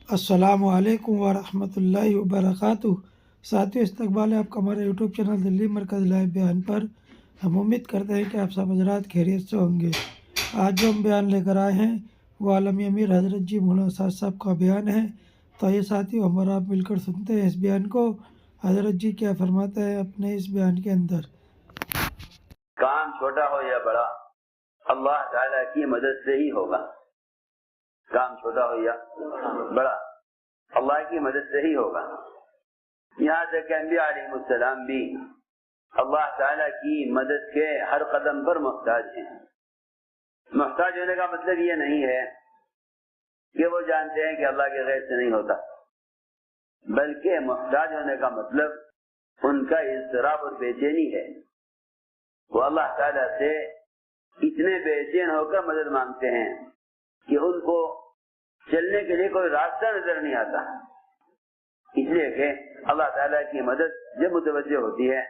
السلام علیکم ورحمۃ اللہ وبرکاتہ۔ ساتھیو، استقبال ہے آپ کا ہمارے یوٹیوب چینل دلی مرکز لائیو بیان پر۔ ہم امید کرتے ہیں کہ آپ سب حضرات خیریت سے ہوں گے۔ آج جو ہم بیان لے کر آئے ہیں وہ عالمی امیر حضرت جی مولانا اسد صاحب کا بیان ہے۔ تو یہ ساتھیو، ہم اور آپ مل کر سنتے ہیں اس بیان کو۔ حضرت جی کیا فرماتے ہیں اپنے اس بیان کے اندر۔ کام چھوٹا ہو یا بڑا، اللہ تعالیٰ کی مدد سے ہی ہوگا۔ کام چھوٹا ہو یا بڑا، اللہ کی مدد سے ہی ہوگا۔ یہاں تک کہ انبیاء علیہ السلام بھی اللہ تعالیٰ کی مدد کے ہر قدم پر محتاج ہیں۔ محتاج ہونے کا مطلب یہ نہیں ہے کہ وہ جانتے ہیں کہ اللہ کے غیر سے نہیں ہوتا، بلکہ محتاج ہونے کا مطلب ان کا اضطراب اور بے چینی ہے۔ وہ اللہ تعالیٰ سے اتنے بے چین ہو کر مدد مانگتے ہیں کہ ان کو چلنے کے لیے کوئی راستہ نظر نہیں آتا۔ اس لیے کہ اللہ تعالیٰ کی مدد جب متوجہ ہوتی ہے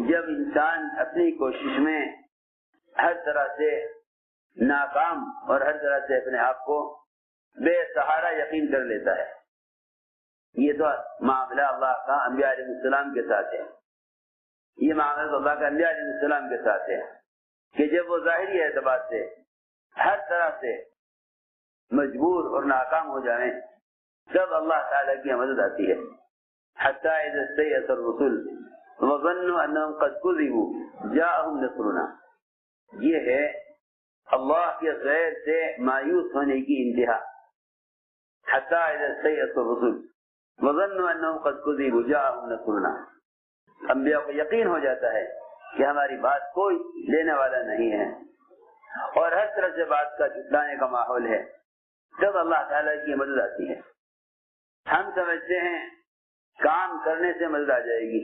جب انسان اپنی کوشش میں ہر طرح سے ناکام اور ہر طرح سے اپنے آپ کو بے سہارا یقین کر لیتا ہے۔ یہ تو معاملہ اللہ کا انبیاء علیہ السلام کے ساتھ ہے۔ یہ معاملہ اللہ کا انبیاء علیہ السلام کے ساتھ ہے کہ جب وہ ظاہری اعتبار سے ہر طرح سے مجبور اور ناکام ہو جائیں تب اللہ تعالیٰ کی مدد آتی ہے۔ حتی اذا استیأس الرسل وظنوا انهم قد كذبوا جاءهم نصرنا، یہ ہے اللہ کے غیر سے مایوس ہونے کی انتہا۔ حتی اذا استیأس الرسل وظنوا انهم قد كذبوا جاءهم نصرنا، انبیاء کو یقین ہو جاتا ہے کہ ہماری بات کوئی لینے والا نہیں ہے اور ہر طرح سے بات کا جھٹلانے کا ماحول ہے، جب اللہ تعالیٰ کی مدد آتی ہے۔ ہم سمجھتے ہیں کام کرنے سے مدد آ جائے گی،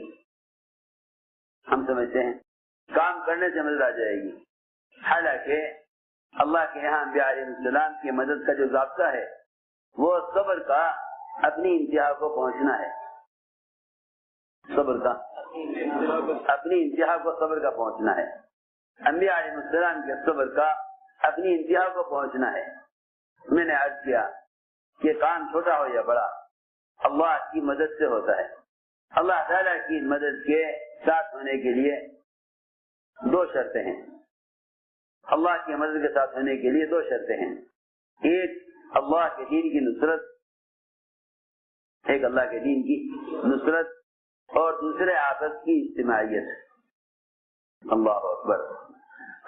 ہم سمجھتے ہیں کام کرنے سے مدد آ جائے گی، حالانکہ اللہ کے یہاں انبیاء علیہ السلام کی مدد کا جو ضابطہ ہے وہ صبر کا اپنی انتہا کو پہنچنا ہے۔ صبر کا اپنی انتہا کو صبر کا پہنچنا ہے۔ انبیاء علیہ السلام کے صبر کا اپنی انتہا کو پہنچنا ہے۔ میں نے عرض کیا کہ کام چھوٹا ہو یا بڑا اللہ کی مدد سے ہوتا ہے۔ اللہ تعالیٰ کی مدد کے ساتھ ہونے کے لیے دو شرطیں ہیں۔ اللہ کی مدد کے ساتھ ہونے کے لیے دو شرطیں ہیں۔ ایک اللہ کے دین کی نصرت، ایک اللہ کے دین کی نصرت، اور دوسرے آپس کی اجتماعیت۔ اللہ اکبر۔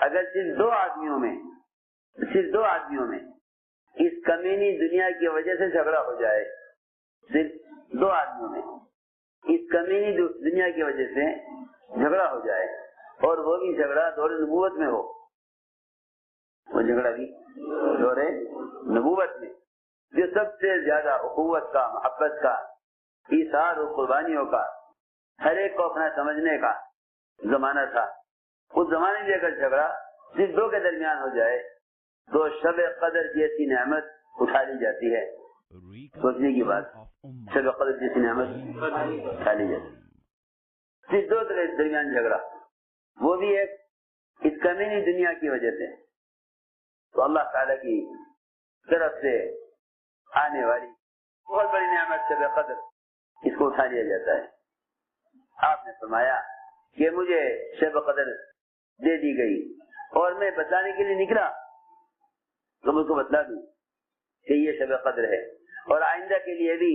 اگر صرف دو آدمیوں میں اس کمینی دنیا کی وجہ سے جھگڑا ہو جائے، صرف دو آدمیوں میں اس کمینی دنیا کی وجہ سے جھگڑا ہو جائے اور وہ بھی جھگڑا دور نبوت میں ہو، وہ جھگڑا بھی دور نبوت میں جو سب سے زیادہ اخوت کا، محبت کا، ایثار و قربانیوں کا، ہر ایک کو اپنا سمجھنے کا زمانہ تھا، اس زمانے میں اگر جھگڑا صرف دو کے درمیان ہو جائے تو شب قدر جیسی نعمت اٹھا لی جاتی ہے۔ سوچنے کی بات، شب قدر جیسی نعمت اٹھا لی جاتی ہے۔ صرف دو کے درمیان جھگڑا، وہ بھی ایک اس کمینی دنیا کی وجہ سے، تو اللہ تعالیٰ کی طرف سے آنے والی بہت بڑی نعمت شب قدر، اس کو اٹھا لیا جاتا ہے۔ آپ نے فرمایا کہ مجھے شب قدر دے دی گئی اور میں بتانے کے لیے نکلا تو مجھ کو بتلا دوں کہ یہ شب قدر ہے، اور آئندہ کے لیے بھی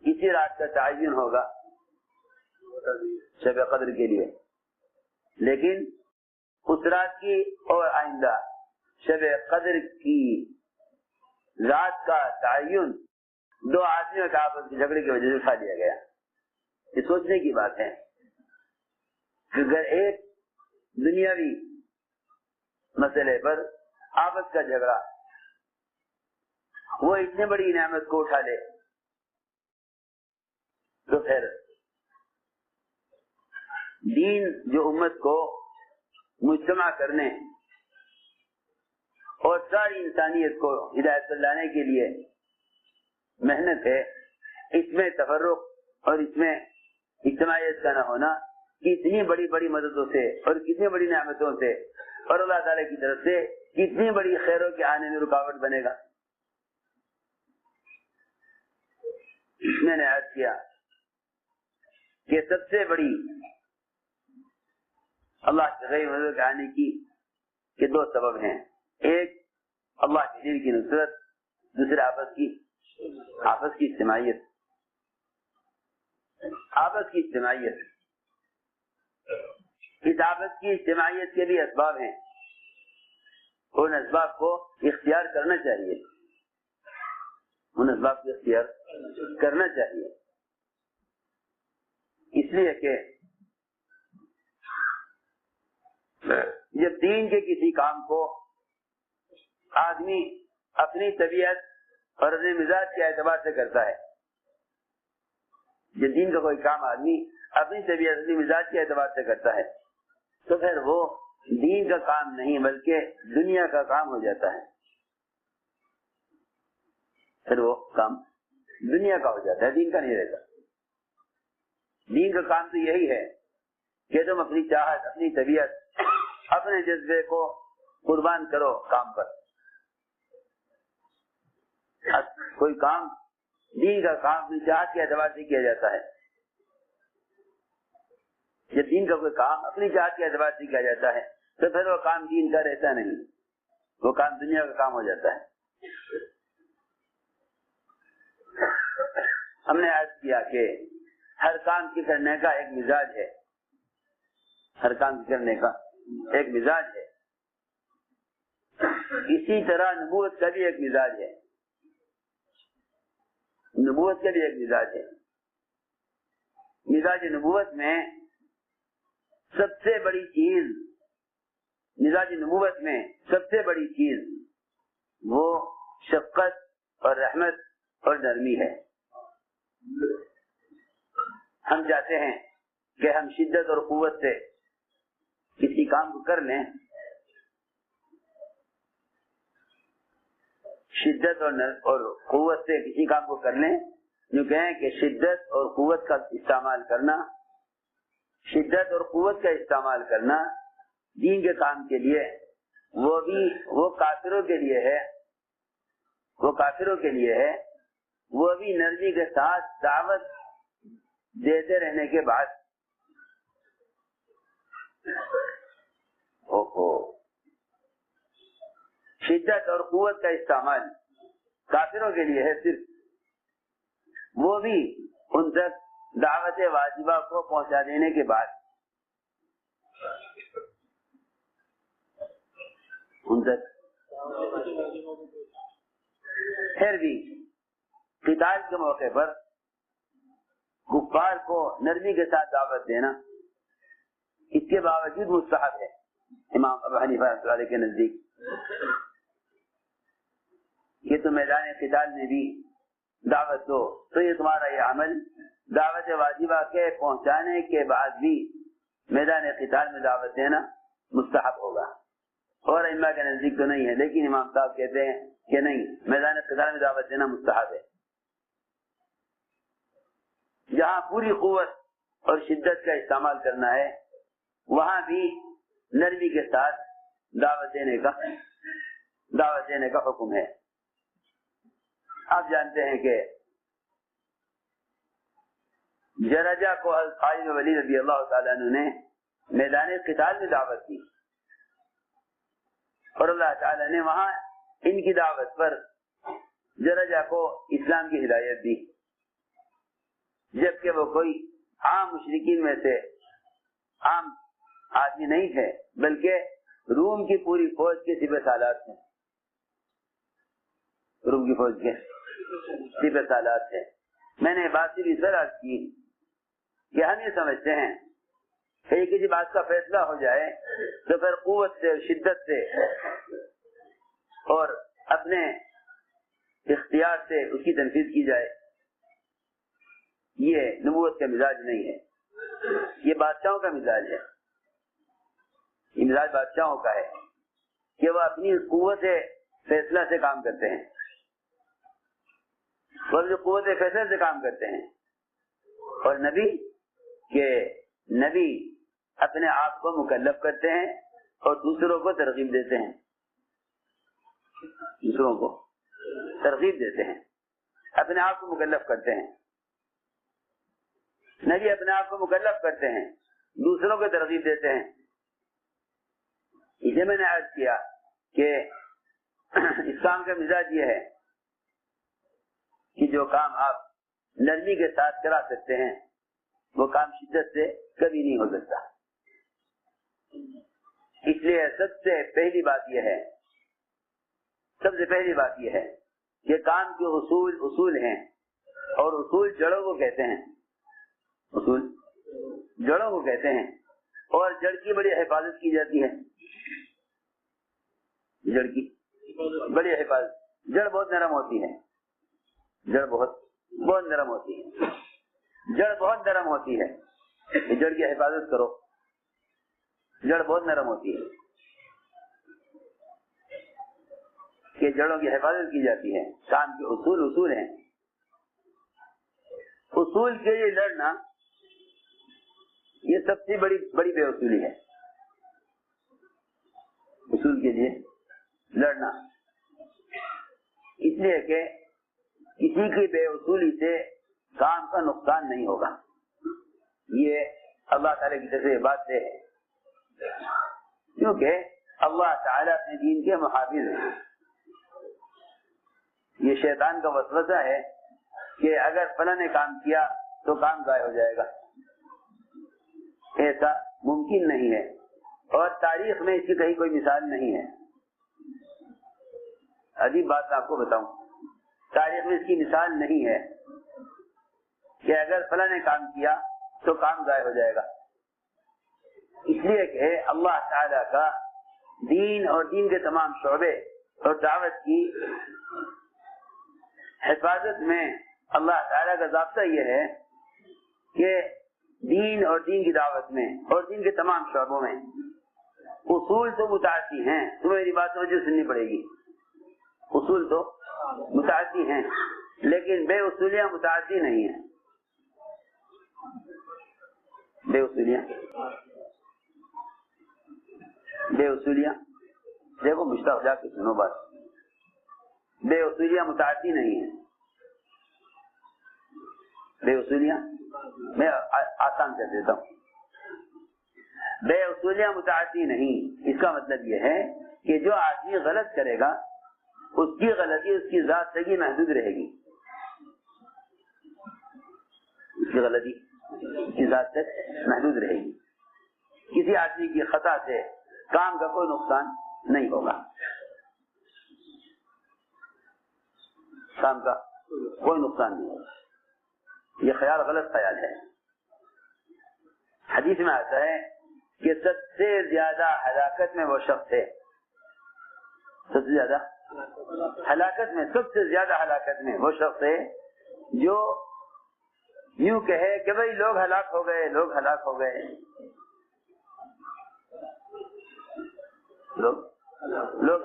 اسی رات کا تعین ہوگا شب قدر کے لیے، لیکن اس رات کی اور آئندہ شب قدر کی رات کا تعین دو آدمیوں کے آپس کے جھگڑے کی وجہ سے اٹھا دیا گیا۔ یہ سوچنے کی بات ہے کہ اگر ایک دنیاوی مسئلے پر آپس کا جھگڑا وہ اتنی بڑی نعمت کو اٹھا لے تو پھر دین جو امت کو مجتمع کرنے اور ساری انسانیت کو ہدایت پر لانے کے لیے محنت ہے، اس میں تفرق اور اس میں اجتماعیت کا نہ ہونا کتنی بڑی بڑی مددوں سے اور کتنی بڑی نعمتوں سے اور اللہ تعالیٰ کی طرف سے کتنی بڑی خیروں کے آنے میں رکاوٹ بنے گا۔ میں نے عرض کیا کہ سب سے بڑی اللہ کے غیر مدد آنے کی کہ دو سبب ہیں، ایک اللہ کے دین کی نصرت، دوسرا آپس کی اجتماعیت۔ آپس کی اجتماعیت، اس آپس کی اجتماعیت کے بھی اسباب ہیں، ان اسباب کو اختیار کرنا چاہیے، ان اسباب کو اختیار کرنا چاہیے، اس لیے کہ جب دین کے کسی کام کو آدمی اپنی طبیعت اور اپنے مزاج کے اعتبار سے کرتا ہے، جب دین کا کوئی کام آدمی اپنی طبیعت اپنی مزاج کے اعتبار سے کرتا ہے تو پھر وہ دین کا کام نہیں بلکہ دنیا کا کام ہو جاتا ہے، پھر وہ کام دنیا کا ہو جاتا ہے، دین کا نہیں رہتا۔ دین کا کام تو یہی ہے کہ تم اپنی چاہت، اپنی طبیعت، اپنے جذبے کو قربان کرو کام پر۔ کوئی کام دین کا کام اپنی چاہت کے اعتبار سے کیا جاتا ہے، جب دین کا کوئی کام اپنی چاہت کے اعتبار سے کیا جاتا ہے تو پھر وہ کام دین کا رہتا نہیں، وہ کام دنیا کا کام ہو جاتا ہے۔ ہم نے عرض کیا کہ ہر کام کی کرنے کا ایک مزاج ہے، ہر کام کی کرنے کا ایک مزاج ہے، اسی طرح نبوت کا بھی ایک مزاج ہے، نبوت کا بھی ایک مزاج ہے۔ مزاج نبوت میں سب سے بڑی چیز، مزاج نبوت میں سب سے بڑی چیز وہ شفقت اور رحمت اور نرمی ہے۔ ہم چاہتے ہیں کہ ہم شدت اور قوت سے کسی کام کو کر لیں، شدت اور قوت سے کسی کام کو کر لیں، جو کہیں کہ شدت اور قوت کا استعمال کرنا، شدت اور قوت کا استعمال کرنا دین کے کام کے لیے وہ کافروں کے لیے ہے، وہ کافروں کے لیے ہے، وہ بھی نرمی کے ساتھ دعوت دیتے رہنے کے بعد شدت اور قوت کا استعمال کافروں کے لیے ہے صرف، وہ بھی ان تک دعوت واجبہ کو پہنچا دینے کے بعد، ان تک پھر بھی قتال کے موقع پر کفار کو نرمی کے ساتھ دعوت دینا اس کے باوجود مستحب ہے امام ابو حنیفہ رحمۃ اللہ علیہ کے نزدیک۔ یہ تو میدان قتال میں بھی دعوت دو تو یہ تمہارا یہ عمل دعوت واجبہ کے پہنچانے کے بعد بھی میدان قتال میں دعوت دینا مستحب ہوگا، اور ائمہ کے نزدیک تو نہیں ہے، لیکن امام صاحب کہتے ہیں کہ نہیں، میدان قتال میں دعوت دینا مستحب ہے۔ جہاں پوری قوت اور شدت کا استعمال کرنا ہے وہاں بھی نرمی کے ساتھ دعوت دینے کا حکم ہے۔ آپ جانتے ہیں کہ جرجہ کو خالد بن ولید رضی اللہ تعالیٰ عنہ نے میدان قتال میں دعوت دی، اور اللہ تعالیٰ نے وہاں ان کی دعوت پر جرجہ کو اسلام کی ہدایت دی، جبکہ وہ کوئی عام مشرکین میں سے عام آدمی نہیں تھے، بلکہ روم کی پوری فوج کے سپہ سالار تھے، روم کی فوج کے سپہ سالار تھے۔ میں نے بات صرف اس طرح کی کہ ہم یہ سمجھتے ہیں کہ کسی بات کا فیصلہ ہو جائے تو پھر قوت سے، شدت سے اور اپنے اختیار سے اس کی تنفیذ کی جائے، یہ نبوت کا مزاج نہیں ہے، یہ بادشاہوں کا مزاج ہے، یہ مزاج بادشاہوں کا ہے کہ وہ اپنی قوت فیصلہ سے کام کرتے ہیں، وہ جو قوت فیصلہ سے کام کرتے ہیں، اور نبی اپنے آپ کو مکلف کرتے ہیں اور دوسروں کو ترغیب دیتے ہیں، دوسروں کو ترغیب دیتے ہیں، اپنے آپ کو مکلف کرتے ہیں نبی اپنے آپ کو مکلف کرتے ہیں، دوسروں کو ترغیب دیتے ہیں۔ اسے میں نے عرض کیا کہ اس کام کا مزاج یہ ہے کہ جو کام آپ نرمی کے ساتھ کرا سکتے ہیں وہ کام شدت سے کبھی نہیں ہو سکتا۔ اس لیے سب سے پہلی بات یہ ہے کہ کام کے اصول ہیں، اور اصول جڑوں کو کہتے ہیں، اصول جڑوں کو کہتے ہیں، اور جڑ کی بڑی حفاظت کی جاتی ہے۔ جڑ کی بڑی حفاظت، جڑ بہت نرم ہوتی ہے، جڑ بہت نرم ہوتی ہے، جڑ بہت نرم ہوتی ہے، جڑ کی حفاظت کرو، جڑ بہت نرم ہوتی ہے کہ جڑوں کی حفاظت کی جاتی ہے۔ کام کے اصول ہیں، اصول کے لیے لڑنا یہ سب سے بڑی بے اصولی ہے۔ اصول کے لیے لڑنا، اس لیے کہ کسی کی بے اصولی سے کام کا نقصان نہیں ہوگا، یہ اللہ تعالیٰ کی طرف سے بات ہے، کیونکہ اللہ تعالیٰ اپنے دین کے محافظ ہیں۔ یہ شیطان کا وسوسہ ہے کہ اگر فلاں نے کام کیا تو کام ضائع ہو جائے گا، ایسا ممکن نہیں ہے، اور تاریخ میں اس کی کہیں کوئی مثال نہیں ہے۔ عجیب بات آپ کو بتاؤں، تاریخ میں اس کی مثال نہیں ہے کہ اگر فلاں نے کام کیا تو کام ضائع ہو جائے گا، اس لیے کہ اللہ تعالیٰ کا دین اور دین کے تمام شعبے اور دعوت کی حفاظت میں اللہ تعالیٰ کا ضابطہ یہ ہے کہ دین اور دین کی دعوت میں اور دین کے تمام شعبوں میں اصول تو متعدی ہیں، تمہیں میری بات مجھے سننی پڑے گی، اصول تو متعدی ہیں لیکن بے اصولیاں متعدی نہیں ہیں۔ بے اصولیاں دیکھو مشتاق جا کے سنو بات، بے اصولیاں متعدی نہیں ہیں، بے اصولیاں میں آسان کر دیتا ہوں، بے اصولیاں متعدی نہیں، اس کا مطلب یہ ہے کہ جو آدمی غلط کرے گا اس کی غلطی اس کی ذات تک ہی محدود رہے گی، اس کی غلطی اس کی ذات تک محدود رہے گی، کسی آدمی کی خطا سے کام کا کوئی نقصان نہیں ہوگا، کام کا کوئی نقصان نہیں ہوگا۔ یہ خیال غلط خیال ہے۔ حدیث میں آتا ہے کہ سب سے زیادہ ہلاکت میں وہ شخص ہے، سب سے زیادہ ہلاکت میں وہ شخص ہے جو یوں کہے کہ بھئی لوگ ہلاک ہو گئے، لوگ ہلاک ہو گئے، لوگ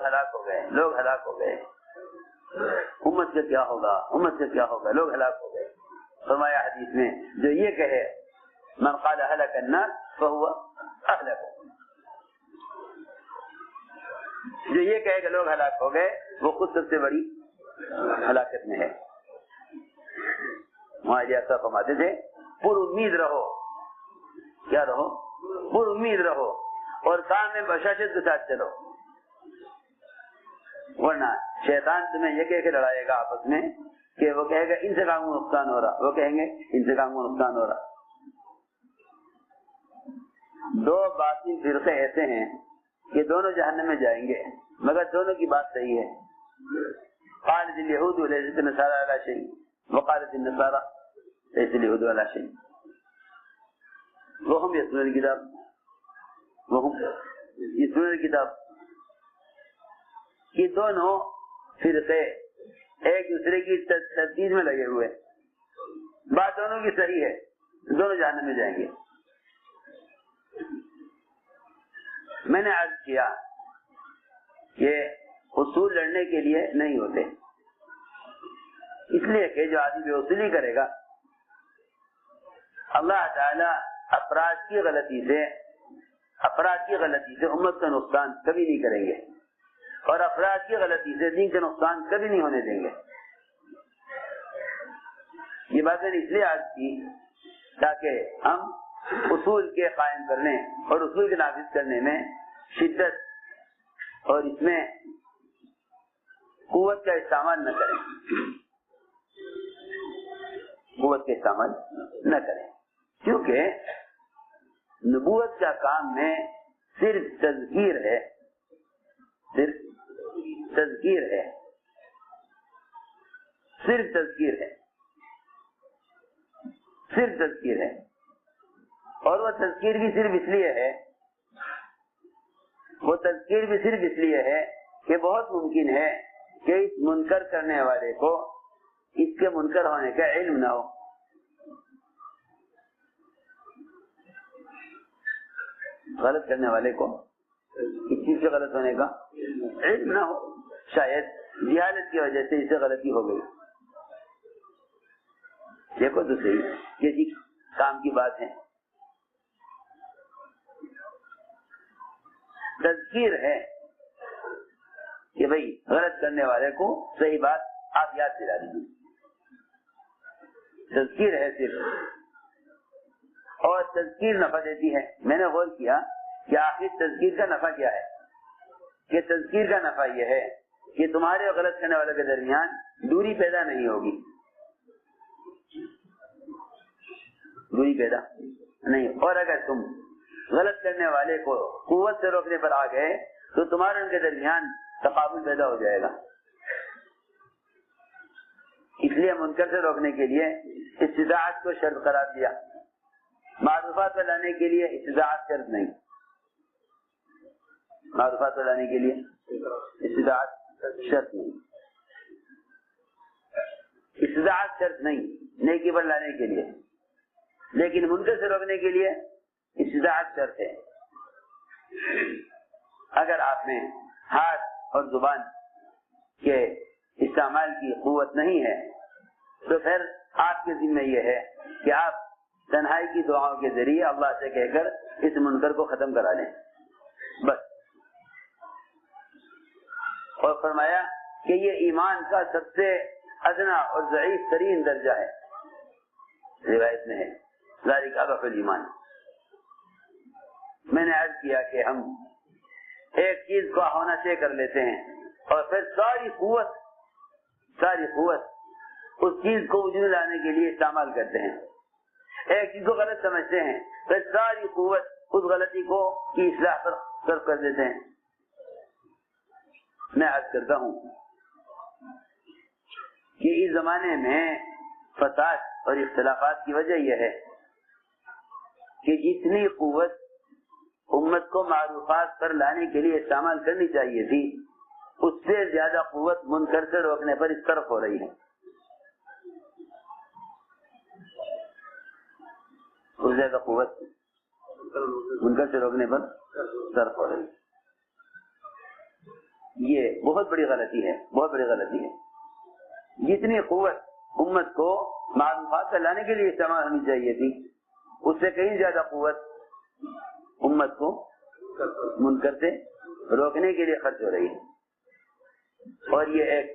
ہلاک ہو گئے، لوگ ہلاک ہو گئے، امت سے کیا ہوگا، امت سے کیا ہوگا، لوگ ہلاک ہو گئے۔ فرمایا حدیث میں جو یہ کہے من قال هلك الناس فهو اهلك، جو یہ کہے کہ لوگ ہلاک ہو گئے وہ خود سب سے بڑی ہلاکت میں ہے۔ ہمارے ایسا فرماتے تھے پر امید رہو، کیا رہو؟ پر امید رہو اور کام میں بشاشت کے ساتھ چلو، ورنہ شیطان تمہیں یہ کہہ کے لڑائے گا آپس میں کہ وہ کہے گا ان سے کام کو نقصان ہو رہا، وہ کہیں گے ان سے کام کو نقصان ہو رہا۔ دو باطل فرقے ایسے ہیں کہ دونوں جہنم میں جائیں گے، مگر دونوں کی بات صحیح ہے۔ قالت اليهود وليست النصارى على شيء وقالت النصارى ليس اليهود على شيء وهم يتلون الكتاب، یہ دونوں فرقے ایک دوسرے کی تجدید میں لگے ہوئے، بات دونوں کی صحیح ہے، دونوں جہنم میں جائیں گے۔ میں نے عرض کیا کہ اصول لڑنے کے لیے نہیں ہوتے، اس لیے کہ جو آدمی بے اصولی کرے گا اللہ تعالی افراد کی غلطی سے امت کا نقصان کبھی نہیں کریں گے، اور افراد کی غلطی سے دین کا نقصان کبھی نہیں ہونے دیں گے۔ یہ بات میں نے اس لیے عرض کی تاکہ ہم اصول کے قائم کرنے اور اصول کے نافذ کرنے میں شدت اور اس میں قوت کا استعمال نہ کریں، قوت کا استعمال نہ کریں، کیونکہ نبوت کا کام میں صرف تذکیر ہے، صرف تذکیر ہے، صرف تذکیر ہے، صرف تذکیر ہے، اور وہ تذکیر بھی صرف اس لیے ہے، وہ تذکیر بھی صرف اس لیے ہے کہ بہت ممکن ہے کہ اس منکر کرنے والے کو اس کے منکر ہونے کا علم نہ ہو، غلط کرنے والے کو اس چیز سے غلط ہونے کا علم نہ ہو، شاید جہالت کی وجہ سے اسے غلطی ہو گئی۔ دیکھو تو صحیح کسی کام کی بات ہے، تذکیر ہے کہ بھئی غلط کرنے والے کو صحیح بات آپ یاد دلا دیجیے، تذکیر ہے صرف، اور تذکیر نفع دیتی ہے۔ میں نے غور کیا کہ آخر تذکیر کا نفع کیا ہے، کہ تذکیر کا نفع یہ ہے کہ تمہارے اور غلط کرنے والوں کے درمیان دوری پیدا نہیں ہوگی، دوری پیدا نہیں، اور اگر تم غلط کرنے والے کو قوت سے روکنے پر آ گئے تو تمہارے ان کے درمیان تقابل پیدا ہو جائے گا۔ اس لیے منکر سے روکنے کے لیے استطاعت کو شرط قرار دیا، معروفات کو لانے کے لیے استطاعت شرط نہیں، معروفات کو لانے کے لیے استطاعت شرط نہیں، استطاعت شرط نہیں نیکی پر لانے کے لیے، لیکن منکر سے روکنے کے لیے استطاعت شرط ہے۔ اگر آپ میں ہاتھ اور زبان کے استعمال کی قوت نہیں ہے تو پھر آپ کے ذمہ یہ ہے کہ آپ تنہائی کی دعاؤں کے ذریعے اللہ سے کہہ کر اس منکر کو ختم کرا لیں، بس۔ اور فرمایا کہ یہ ایمان کا سب سے ادنا اور ضعیف ترین درجہ ہے، روایت میں ہے ذالک اضعف الایمان۔ میں نے عرض کیا کہ ہم ایک چیز کو ہونا سے کر لیتے ہیں اور پھر ساری قوت اس چیز کو وجود لانے کے لیے استعمال کرتے ہیں، ایک چیز کو غلط سمجھتے ہیں پھر ساری قوت اس غلطی کو کی اصلاح پر صرف کر دیتے ہیں۔ میں عرض کرتا ہوں کہ اس زمانے میں فساد اور اختلافات کی وجہ یہ ہے کہ جتنی قوت امت کو معروفات پر لانے کے لیے استعمال کرنی چاہیے تھی اس سے زیادہ قوت منکر سے روکنے پر اس طرف ہو رہی ہے، اس سے زیادہ قوت منکر سے روکنے پر طرف ہو رہی ہے۔ یہ بہت بڑی غلطی ہے، بہت بڑی غلطی ہے۔ جتنی قوت امت کو معروفات پر لانے کے لیے استعمال ہونی چاہیے تھی اس سے کہیں زیادہ قوت امت کو منکر سے روکنے کے لیے خرچ ہو رہی ہے، اور یہ ایک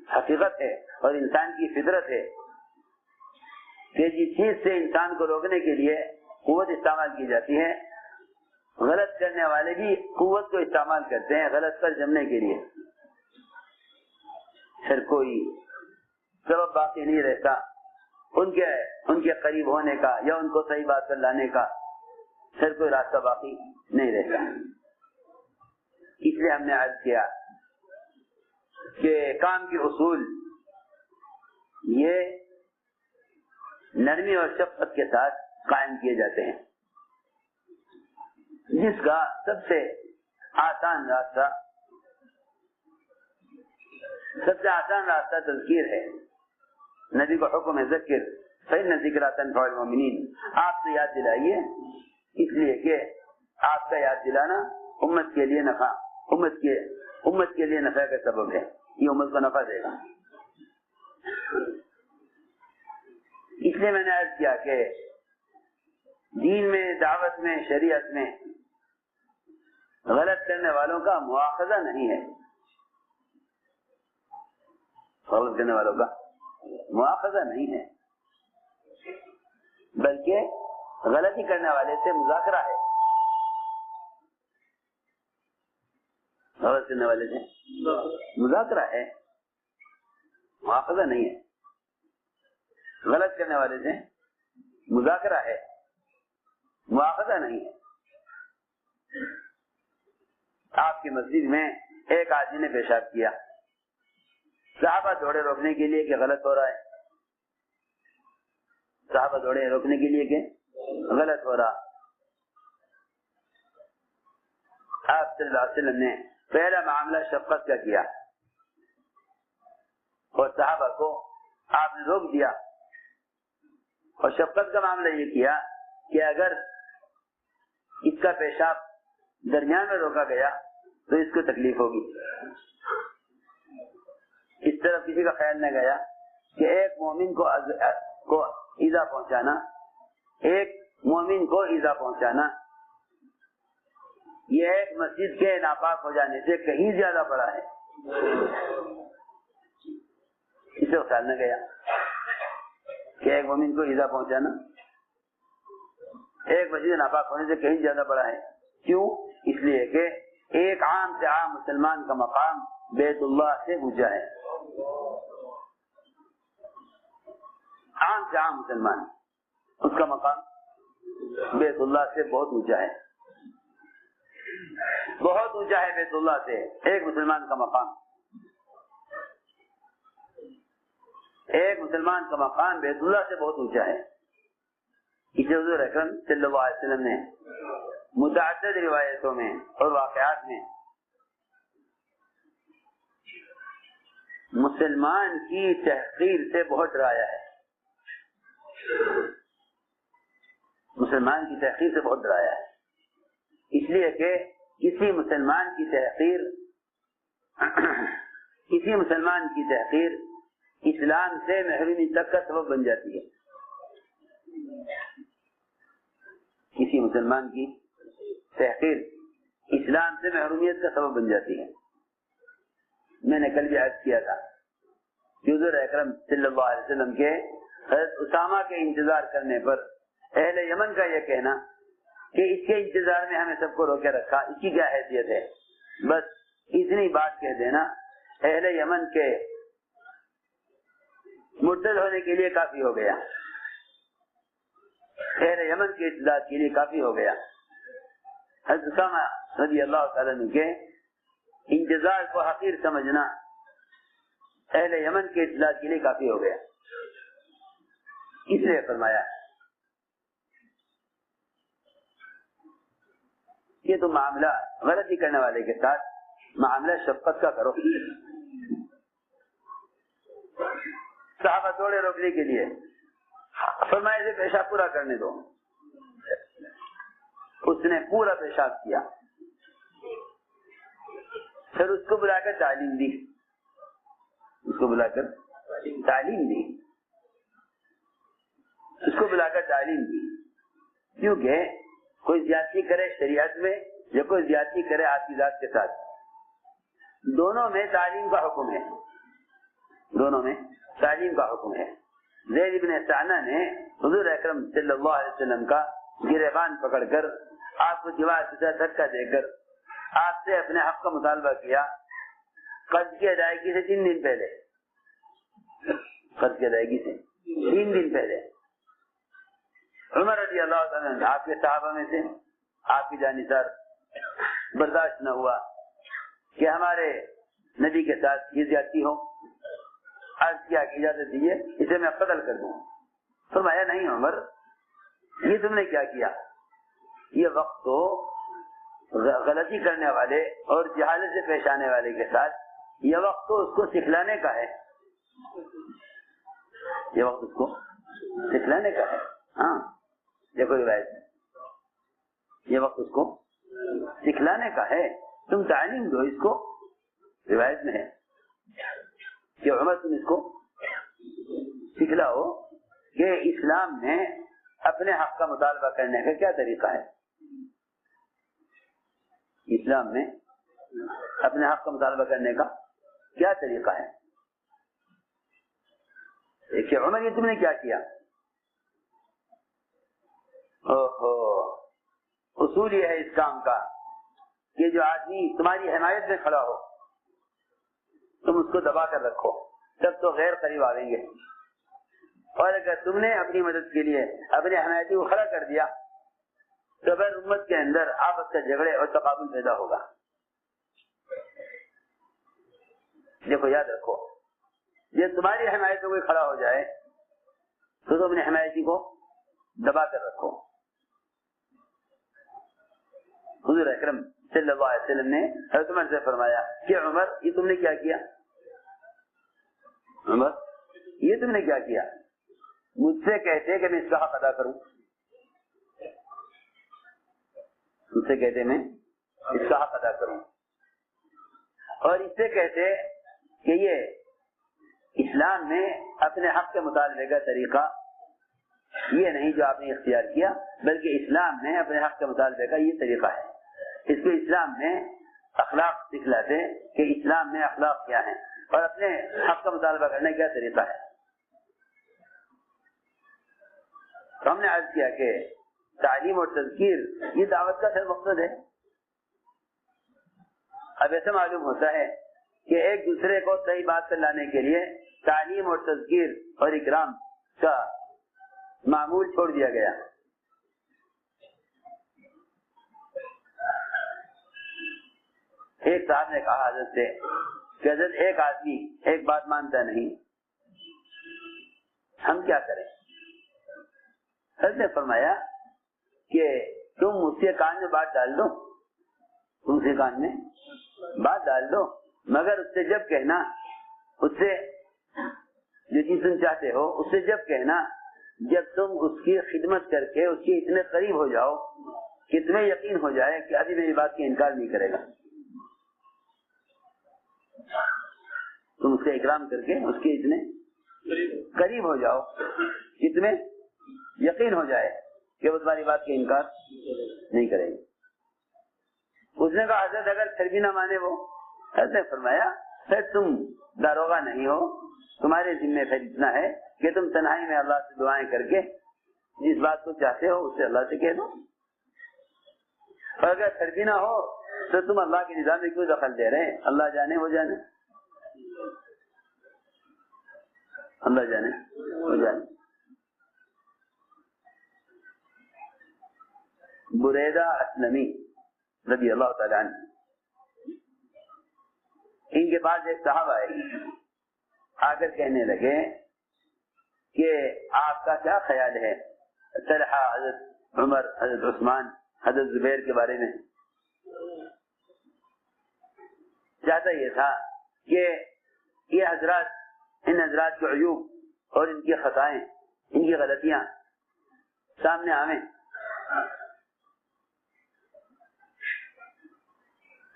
حقیقت ہے اور انسان کی فطرت ہے کہ جس چیز سے انسان کو روکنے کے لیے قوت استعمال کی جاتی ہے، غلط کرنے والے بھی قوت کو استعمال کرتے ہیں غلط پر جمنے کے لیے، پھر کوئی سبب باقی نہیں رہتا ان کے قریب ہونے کا یا ان کو صحیح بات پر لانے کا، پھر کوئی راستہ باقی نہیں رہتا۔ اس لیے ہم نے عرض کیا کہ کام کے اصول یہ نرمی اور شفقت کے ساتھ قائم کیے جاتے ہیں، جس کا سب سے آسان راستہ تذکیر ہے۔ نبی کو حکم ہے ذکر فإن ذکرى تنفع المؤمنین، آپ سے یاد دلائیے اس لیے کہ آپ کا یاد دلانا امت کے لیے نفع کا سبب ہے، یہ امت کو نفع دے گا۔ اس لیے میں نے عرض کیا کہ دین میں، دعوت میں، شریعت میں غلط کرنے والوں کا مواخذہ نہیں ہے، غلط کرنے والوں کا مواخذہ نہیں ہے، بلکہ غلطی کرنے والے سے مذاکرہ ہے، غلط کرنے والے سے مذاکرہ ہے، مواخذہ نہیں ہے۔ غلط کرنے والے سے مذاکرہ ہے، مواخذہ نہیں ہے۔ آپ کی مسجد میں ایک آدمی نے پیشاب کیا، صحابہ دوڑے روکنے کے لیے کہ غلط ہو رہا ہے، صحابہ دوڑے روکنے کے لیے کہ غلط ہو رہا۔ آپ صلی اللہ علیہ وسلم نے پہلا معاملہ شفقت کا کیا اور صحابہ کو آپ نے روک دیا، اور شفقت کا معاملہ یہ کیا کہ اگر اس کا پیشاب درمیان میں روکا گیا تو اس کو تکلیف ہوگی۔ اس طرف کسی کا خیال نہ گیا کہ ایک مومن کو ایذا پہنچانا، ایک مومن کو ایذا پہنچانا یہ ایک مسجد کے ناپاک ہو جانے سے کہیں زیادہ بڑا ہے، اس سے خیال نہ گیا کہ ایک مومن کو ایذا پہنچانا ایک مسجد ناپاک ہونے سے کہیں زیادہ بڑا ہے۔ کیوں؟ اس لیے کہ ایک عام سے عام مسلمان کا مقام بیت اللہ سے اونچا ہے، عام سے عام مسلمان اس کا مقام بیت اللہ سے بہت اونچا ہے، بہت اونچا ہے بیت اللہ سے ایک مسلمان کا مقام، ایک مسلمان کا مقام بیت اللہ سے بہت اونچا ہے۔ اسے حضور اکرم صلی اللہ علیہ وسلم نے متعدد روایتوں میں اور واقعات میں مسلمان کی تحقیر سے بہت ڈرایا ہے، مسلمان کی تحقیر سے بہت ڈرایا ہے، اس لیے کہ کسی مسلمان کی تحقیر اسلام سے محرومی تک کا سبب بن جاتی ہے۔ کسی مسلمان کی تحقیر اسلام سے محرومیت کا سبب بن جاتی ہے۔ میں نے کل بھی عرض کیا تھا کہ حضور اکرم صلی اللہ علیہ وسلم کے حضرت اسامہ کے انتظار کرنے پر اہل یمن کا یہ کہنا کہ اس کے انتظار میں ہمیں سب کو روکے رکھا، اس کی کیا حیثیت ہے؟ بس اتنی بات کہہ دینا اہل یمن کے مرتد ہونے کے لیے کافی ہو گیا، اہل یمن کے اطلاع کے لیے کافی ہو گیا۔ حضرت اسامہ رضی اللہ تعالیٰ عنہ کے انتظار کو حقیر سمجھنا اہل یمن کے اطلاع کے لیے کافی ہو گیا، اس لیے فرمایا یہ تو معاملہ غلطی کرنے والے کے ساتھ معاملہ شفقت کا کرو۔ صحابہ دوڑے روکنے کے لیے فرمایا اسے پیشاب پورا کرنے دو، اس نے پورا پیشاب کیا، پھر اس کو بلا کر تعلیم دی، اس کو بلا کر تعلیم دی، اس کو بلا کر تعلیم دی، کیونکہ کوئی زیادتی کرے شریعت میں یا کوئی زیادتی کرے آپ کی ذات کے ساتھ، دونوں میں تعلیم کا حکم ہے، دونوں میں تعلیم کا حکم ہے۔ زید بن ثانہ نے حضور اکرم صلی اللہ علیہ وسلم کا گریبان پکڑ کر آپ کو دیوار سے دھکا دے کر آپ سے اپنے حق کا مطالبہ کیا، قرض کی ادائیگی سے 3 دن پہلے، قرض کی ادائیگی سے 3 دن پہلے عمر رضی اللہ تعالیٰ عنہ آپ کے صحابہ میں سے آپ کی جانثار برداشت نہ ہوا کہ ہمارے نبی کے ساتھ یہ زیادتی ہو، عرض کیا کہ اجازت دیجیے اسے میں قتل کر دوں۔ فرمایا نہیں عمر، یہ تم نے کیا کیا؟ یہ وقت تو غلطی کرنے والے اور جہالت سے پیش آنے والے کے ساتھ یہ وقت تو اس کو سکھلانے کا ہے، یہ وقت اس کو سکھلانے کا ہے۔ ہاں دیکھو روایت میں یہ وقت اس کو سکھلانے کا ہے، تم تعلیم دو اس کو، روایت میں ہے کہ عمر تم اس کو سکھلاؤ کہ اسلام میں اپنے حق کا مطالبہ کرنے کا کیا طریقہ ہے، اسلام میں اپنے حق کا مطالبہ کرنے کا کیا طریقہ ہے۔ کہ عمر یہ تم نے کیا کیا؟ اصول یہ ہے اس کام کا کہ جو آدمی تمہاری حمایت میں کھڑا ہو تم اس کو دبا کر رکھو، تب تو غیر قریب آئیں گے، اور اگر تم نے اپنی مدد کے لیے اپنے حمایتی کو کھڑا کر دیا تو پھر امت کے اندر آپس کا جھگڑے اور تقابل پیدا ہوگا۔ دیکھو یاد رکھو، جب تمہاری حمایت میں کوئی کھڑا ہو جائے تو تم اپنے حمایتی کو دبا کر رکھو۔ حضور اکرم صلی اللہ علیہ وسلم نے حضرت عمر سے فرمایا کہ عمر یہ تم نے کیا کیا؟ عمر یہ تم نے کیا کیا؟ مجھ سے کہتے کہ میں اس کا حق ادا کروں، مجھ سے کہتے میں اس کا حق ادا کروں، اور اس سے کہتے کہ یہ اسلام میں اپنے حق کے مطالبے کا طریقہ یہ نہیں جو آپ نے اختیار کیا، بلکہ اسلام میں اپنے حق کے مطالبے کا یہ طریقہ ہے۔ اس کو اسلام میں اخلاق سکھلاتے کہ اسلام میں اخلاق کیا ہے اور اپنے حق کا مطالبہ کرنے کا کیا طریقہ ہے۔ تو ہم نے عرض کیا کہ تعلیم اور تذکیر یہ دعوت کا اصل مقصد ہے۔ اب ایسا معلوم ہوتا ہے کہ ایک دوسرے کو صحیح بات پر لانے کے لیے تعلیم اور تذکیر اور اکرام کا معمول چھوڑ دیا گیا۔ ایک صاحب نے کہا حضرت سے کہ حضرت ایک آدمی ایک بات مانتا نہیں، ہم کیا کریں؟ حضرت نے فرمایا کہ تم اس کے کان میں بات ڈال دو، تم سے کان میں بات ڈال دو، مگر اس سے جب کہنا، اس سے جو چیز تم چاہتے ہو اس سے جب کہنا جب تم اس کی خدمت کر کے اس کے اتنے قریب ہو جاؤ کہ تمہیں یقین ہو جائے کہ ابھی میری بات کا انکار نہیں کرے گا، تم اس کا اکرام کر کے اس کے اتنے قریب ہو جاؤ کہ تمہیں یقین ہو جائے کہ وہ تمہاری بات کا انکار نہیں کرے گی۔ اس نے کہا حضرت اگر پھر بھی نہ مانے وہ؟ حضرت نے فرمایا پھر تم داروغہ نہیں ہو، تمہارے ذمہ پھر اتنا ہے کہ تم تنہائی میں اللہ سے دعائیں کر کے جس بات کو چاہتے ہو اسے اللہ سے کہہ دو، اور اگر پھر بھی نہ ہو تو تم اللہ کے نظام میں کیوں دخل دے رہے ہیں؟ اللہ جانے وہ جانے، اللہ جانے وہ جانے۔ بریدہ اسلمی رضی اللہ تعالیٰ عنہ، ان کے پاس ایک صاحب آئے، آ کر کہنے لگے کہ آپ کا کیا خیال ہے طلحہ، حضرت عمر، حضرت عثمان، حضرت زبیر کے بارے میں؟ چاہتا یہ تھا کہ یہ حضرات، ان حضرات کے عیوب اور ان کی خطائیں، ان کی غلطیاں سامنے آویں،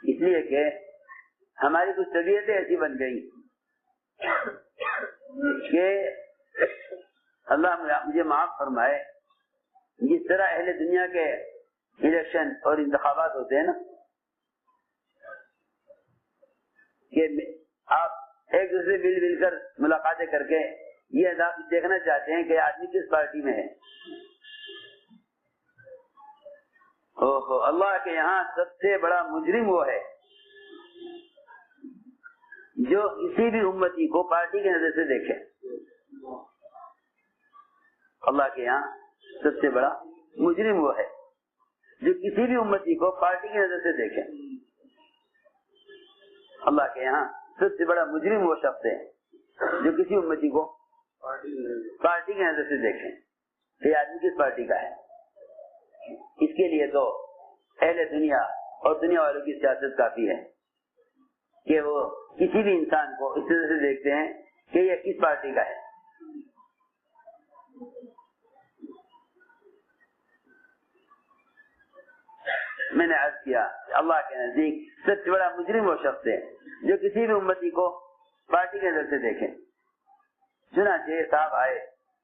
اس لیے کہ ہماری کچھ طبیعتیں ایسی بن گئی کہ اللہ مجھے معاف فرمائے، جس طرح اہل دنیا کے الیکشن اور انتخابات ہوتے ہیں نا، کہ آپ ایک دوسرے مل کر ملاقاتیں کر کے یہ دیکھنا چاہتے ہیں کہ آدمی کس پارٹی میں ہے۔ اللہ کے یہاں سب سے بڑا مجرم وہ ہے جو کسی بھی امتی کو پارٹی کی نظر سے دیکھے۔ اللہ کے یہاں سب سے بڑا مجرم وہ ہے جو کسی بھی امتی کو پارٹی کی نظر سے دیکھے۔ اللہ کے یہاں سب سے بڑا مجرم وہ شخص ہے جو کسی امتی کو پارٹی کی نظر سے دیکھے کہ آدمی کس پارٹی کا ہے۔ اس کے لیے تو اہل دنیا اور دنیا والوں کی سیاست کافی ہے کہ وہ کسی بھی انسان کو اس طرح سے دیکھتے ہیں کہ یہ کس پارٹی کا ہے۔ میں نے عرض کیا کہ اللہ کے نزدیک سب سے بڑا مجرم وہ شخص ہے جو کسی بھی امتی کو پارٹی کے نظر سے دیکھے۔ چنانچہ صاحب آئے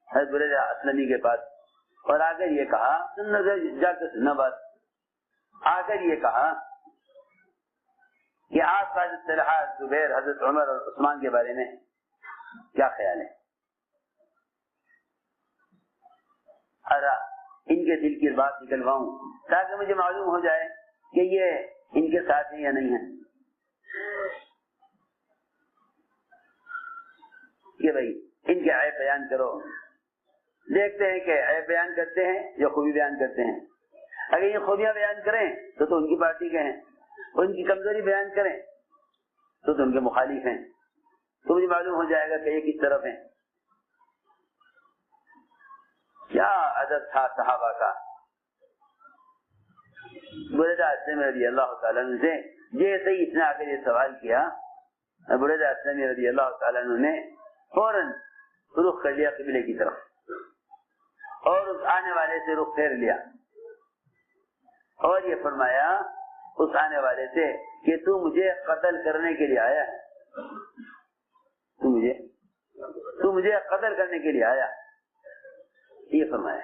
حضرت بریدہ اسلمی کے پاس اور آ کر یہ کہا، جا کر سننا بات، آ کر یہ کہا کہ آپ کا حضرت طلحہ، زبیر، حضرت عمر اور عثمان کے بارے میں کیا خیال ہے؟ ان کے دل کی بات نکلواؤں تاکہ مجھے معلوم ہو جائے کہ یہ ان کے ساتھ ہیں یا نہیں ہیں، کہ بھائی ان کے عیب بیان کرو. دیکھتے ہیں کہ عیب بیان کرتے ہیں یا خوبی بیان کرتے ہیں. اگر یہ خوبیاں بیان کریں تو ان کی پارٹی کے ہیں، ان کی کمزوری بیان کریں تو ان کے مخالف ہیں. تو مجھے معلوم ہو جائے گا کہ یہ کس طرف ہیں. کیا ادب تھا صحابہ کا. بریدہ اسلمی رضی اللہ تعالیٰ عنہ سے جیسے ہی اس نے آ کر یہ سوال کیا، بریدہ اسلمی رضی اللہ تعالیٰ عنہ نے فوراً رخ کر لیا قبلے کی طرف اور اس آنے والے سے رخ پھیر لیا اور یہ فرمایا اس آنے والے سے کہ تو مجھے قتل کرنے کے لیے آیا ہے، تو مجھے قتل کرنے کے لیے آیا. یہ فرمایا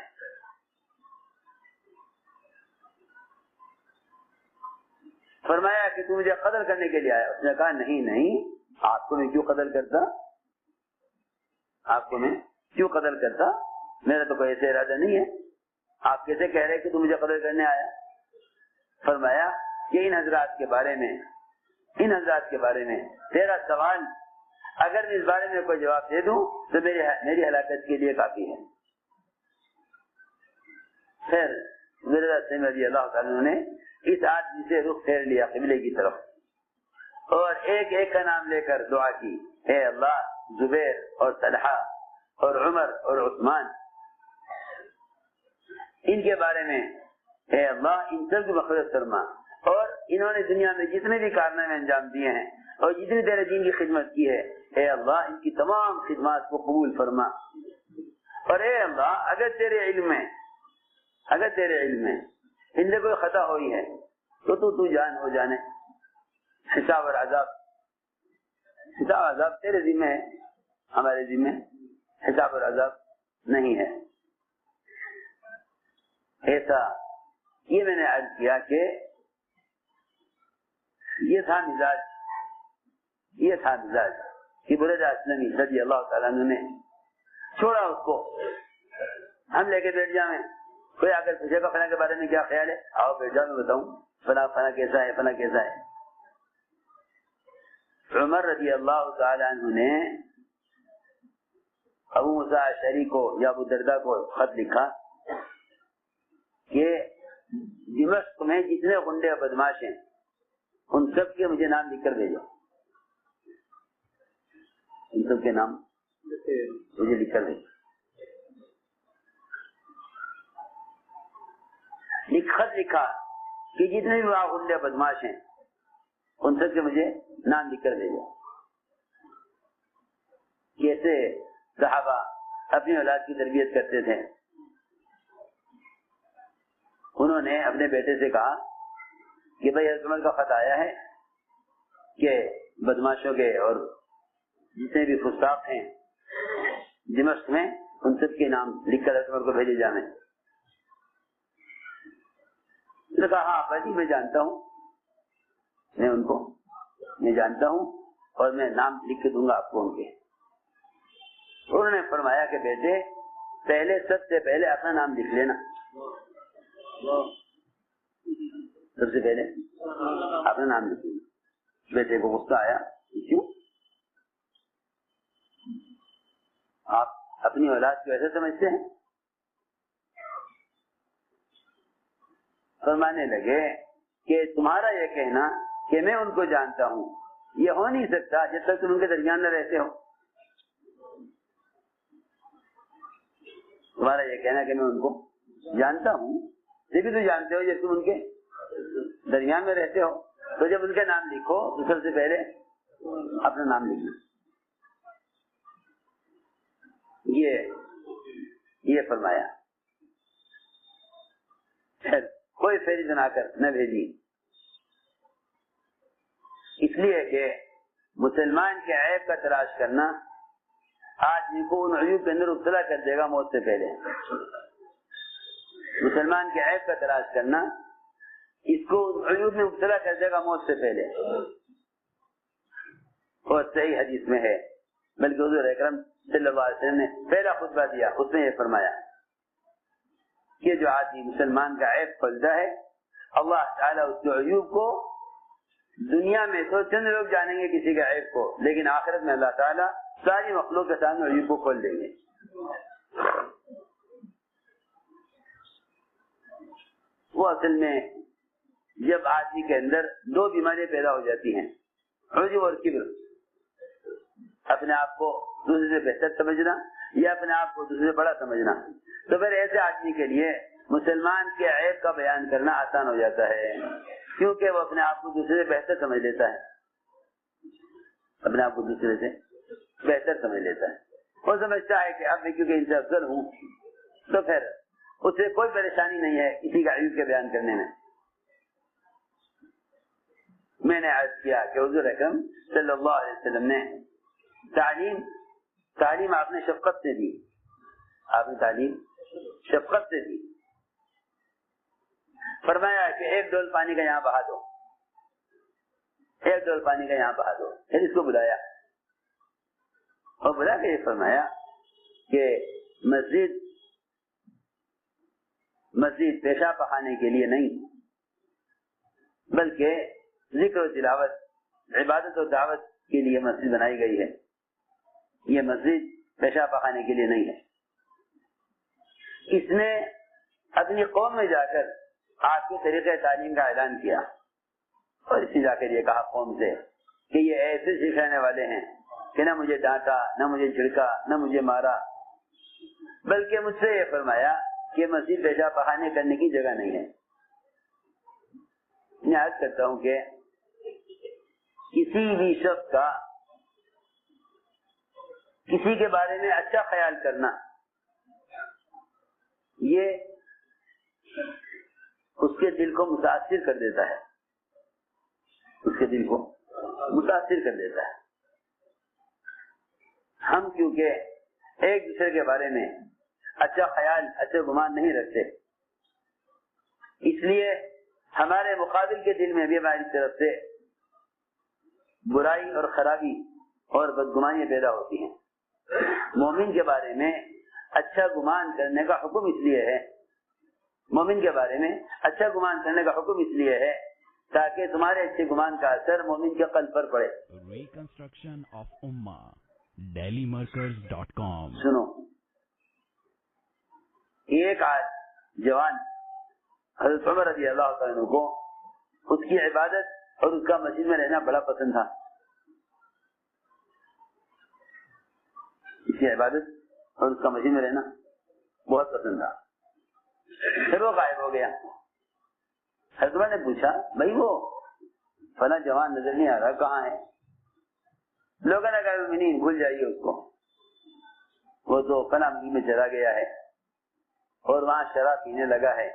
کہ تو مجھے قتل کرنے کے لیے آیا. اس نے کہا نہیں، آپ کو میں کیوں قتل کرتا، آپ کو میں کیوں قتل کرتا، میرا تو کوئی ایسا ارادہ نہیں ہے. آپ کیسے کہہ رہے کہ تو مجھے قتل کرنے آیا. فرمایا کہ ان حضرات کے بارے میں تیرا سوال اگر میں اس بارے میں کوئی جواب دے دوں تو میری ہلاکت کے لیے کافی ہے. پھر رضی اللہ تعالیٰ نے اس آدمی سے رخ پھیر لیا قبلے کی طرف اور ایک ایک کا نام لے کر دعا کی، اے اللہ زبیر اور طلحہ اور عمر اور عثمان ان کے بارے میں اے اللہ ان سب کی مغفرت فرما، اور انہوں نے دنیا میں جتنے بھی کارنامے انجام دیے ہیں اور جتنی تیرے دین کی خدمت کی ہے اے اللہ ان کی تمام خدمات کو قبول فرما. اور اے اللہ اگر تیرے علم میں ان سے کوئی خطا ہوئی ہے تو جان ہو جانے. حساب اور عذاب تیرے ذمہ ہے، ہمارے ذمہ حساب اور عذاب نہیں ہے. ایسا یہ میں نے عرض کیا کہ یہ تھا مزاج کہ بریدہ اسلمی رضی اللہ تعالیٰ عنہ نے چھوڑا اس کو. ہم لے کے بیٹھ جائیں، کوئی آ کر پوچھے گا فلاں کے بارے میں کیا خیال ہے، آؤ بیٹھ جاؤ میں بتاؤں فلاں کیسا ہے. عمر رضی اللہ تعالیٰ عنہ نے ابو موسیٰ اشعری کو یا ابو درداء کو خط لکھا کہ دمشق میں جتنے غنڈے اور بدماش ہیں ان سب کے مجھے نام لکھ کر بھیجو. ان سب کے نام مجھے لکھ کر بھیجو. خط لکھا کہ جتنے بھی وہاں غنڈے بدماش ہیں ان سب کے مجھے نام لکھ کر بھیجو. کیسے صحابہ اپنی اولاد کی تربیت کرتے تھے. انہوں نے اپنے بیٹے سے کہا کہ بھائی حضرت عمر کا خط آیا ہے کہ بدماشوں کے اور جتنے بھی فساق ہیں دمشق میں ان سب کے نام لکھ کر حضرت عمر کو بھیجے جانے. نے کہا ہاں ابا جی میں جانتا ہوں، میں ان کو جانتا ہوں اور میں نام لکھ کے دوں گا آپ کو ان کے. انہوں نے فرمایا کہ بیٹے سب سے پہلے اپنا نام لکھ لینا، سب سے پہلے اپنا نام لکھ لینا. بیٹے کو غصہ آیا، کیوں آپ اپنی اولاد کو ایسے سمجھتے ہیں؟ فرمانے لگے کہ تمہارا یہ کہنا کہ میں ان کو جانتا ہوں یہ ہو نہیں سکتا جب تک تم ان کے درمیان نہ رہتے ہو. تمہارا یہ کہنا کہ میں ان کو جانتا ہوں یہ بھی تو جانتے ہو جب تم ان کے درمیان میں رہتے ہو. تو جب ان کے نام لکھو تو سب سے پہلے اپنا نام لکھنا. یہ فرمایا. کوئی فہرست بنا کر نہ بھیجی، اس لیے کہ مسلمان کے عیب کا تلاش کرنا آدمی کو ان عیوب کے اندر مبتلا کر دے گا موت سے پہلے. مسلمان کے عیب کا تلاش کرنا اس کو عیوب میں مبتلا کر دے گا موت سے پہلے. اور صحیح حدیث میں ہے، بلکہ حضور اکرم صلی اللہ علیہ وسلم نے پہلا خطبہ دیا اس میں یہ فرمایا کہ جو آدمی مسلمان کا عیب کھولتا ہے اللہ تعالیٰ اس کے عیوب کو دنیا میں تو چند لوگ جانیں گے کسی کے عیب کو، لیکن آخرت میں اللہ تعالیٰ ساری مخلوق کے سامنے عیوب کو کھول دیں گے۔ وہ اصل میں جب آدمی کے اندر دو بیماریاں پیدا ہو جاتی ہیں، عجب اور کبر، اپنے آپ کو دوسرے سے بہتر سمجھنا یا اپنے آپ کو دوسرے سے بڑا سمجھنا، تو پھر ایسے آدمی کے لیے مسلمان کے عیب کا بیان کرنا آسان ہو جاتا ہے، کیونکہ وہ اپنے آپ کو دوسرے سے بہتر سمجھ لیتا ہے، اپنے آپ کو دوسرے سے بہتر سمجھ لیتا ہے۔ وہ سمجھتا ہے کہ اب میں کیونکہ ان سے افضل ہوں تو پھر اسے کوئی پریشانی نہیں ہے کسی کا عیب کے بیان کرنے میں۔ میں نے عرض کیا کہ حضور اکرم صلی اللہ علیہ وسلم نے تعلیم آپ نے شفقت سے دی، آپ نے تعلیم شفقت سے دی۔ فرمایا کہ ایک ڈول پانی کا یہاں بہا دو، ایک ڈول پانی کا یہاں بہا دو، پھر اس کو بلایا اور بلا کے یہ فرمایا کہ مسجد پیشاب بہانے کے لیے نہیں بلکہ ذکر و تلاوت، عبادت و دعوت کے لیے مسجد بنائی گئی ہے، یہ مسجد پیشاب بہانے کے لیے نہیں ہے۔ اس نے اپنی قوم میں جا کر آپ کے طریقہ تعلیم کا اعلان کیا اور اسی جا کر یہ کہا قوم سے کہ یہ ایسے سکھانے والے ہیں کہ نہ مجھے ڈانٹا، نہ مجھے جھڑکا، نہ مجھے مارا، بلکہ مجھ سے یہ فرمایا کہ مسجد پیشاب بہانے کرنے کی جگہ نہیں ہے۔ میں عرض کرتا ہوں کہ کسی بھی شخص کا کسی کے بارے میں اچھا خیال کرنا یہ اس کے دل کو متاثر کر دیتا ہے، اس کے دل کو متاثر کر دیتا ہے۔ ہم کیونکہ ایک دوسرے کے بارے میں اچھا خیال، اچھے گمان نہیں رکھتے، اس لیے ہمارے مقابل کے دل میں بھی ہماری طرف سے برائی اور خرابی اور بدگمانیاں پیدا ہوتی ہیں۔ مومن کے بارے میں اچھا گمان کرنے کا حکم اس لیے ہے، مومن کے بارے میں اچھا گمان کرنے کا حکم اس لیے ہے تاکہ تمہارے اچھے گمان کا اثر مومن کے قلب پر پڑے۔ ریکنسٹرکشن آف امہ dailymarkers.com۔ سنو، ایک جوان حضرت عمر رضی اللہ تعالیٰ عنہ کو اس کی عبادت اور اس کا مسجد میں رہنا بڑا پسند تھا، اس کی عبادت اور اس کا مسجد میں رہنا بہت پسند تھا۔ پھر وہ غائب ہو گیا۔ حضرت عمر نے پوچھا بھائی وہ فلاں جوان نظر نہیں آ رہا، کہاں ہے؟ لوگوں نے کہا نہیں، بھول جائیے اس کو، وہ تو فلاں مدی میں چلا گیا ہے اور وہاں شراب پینے لگا ہے،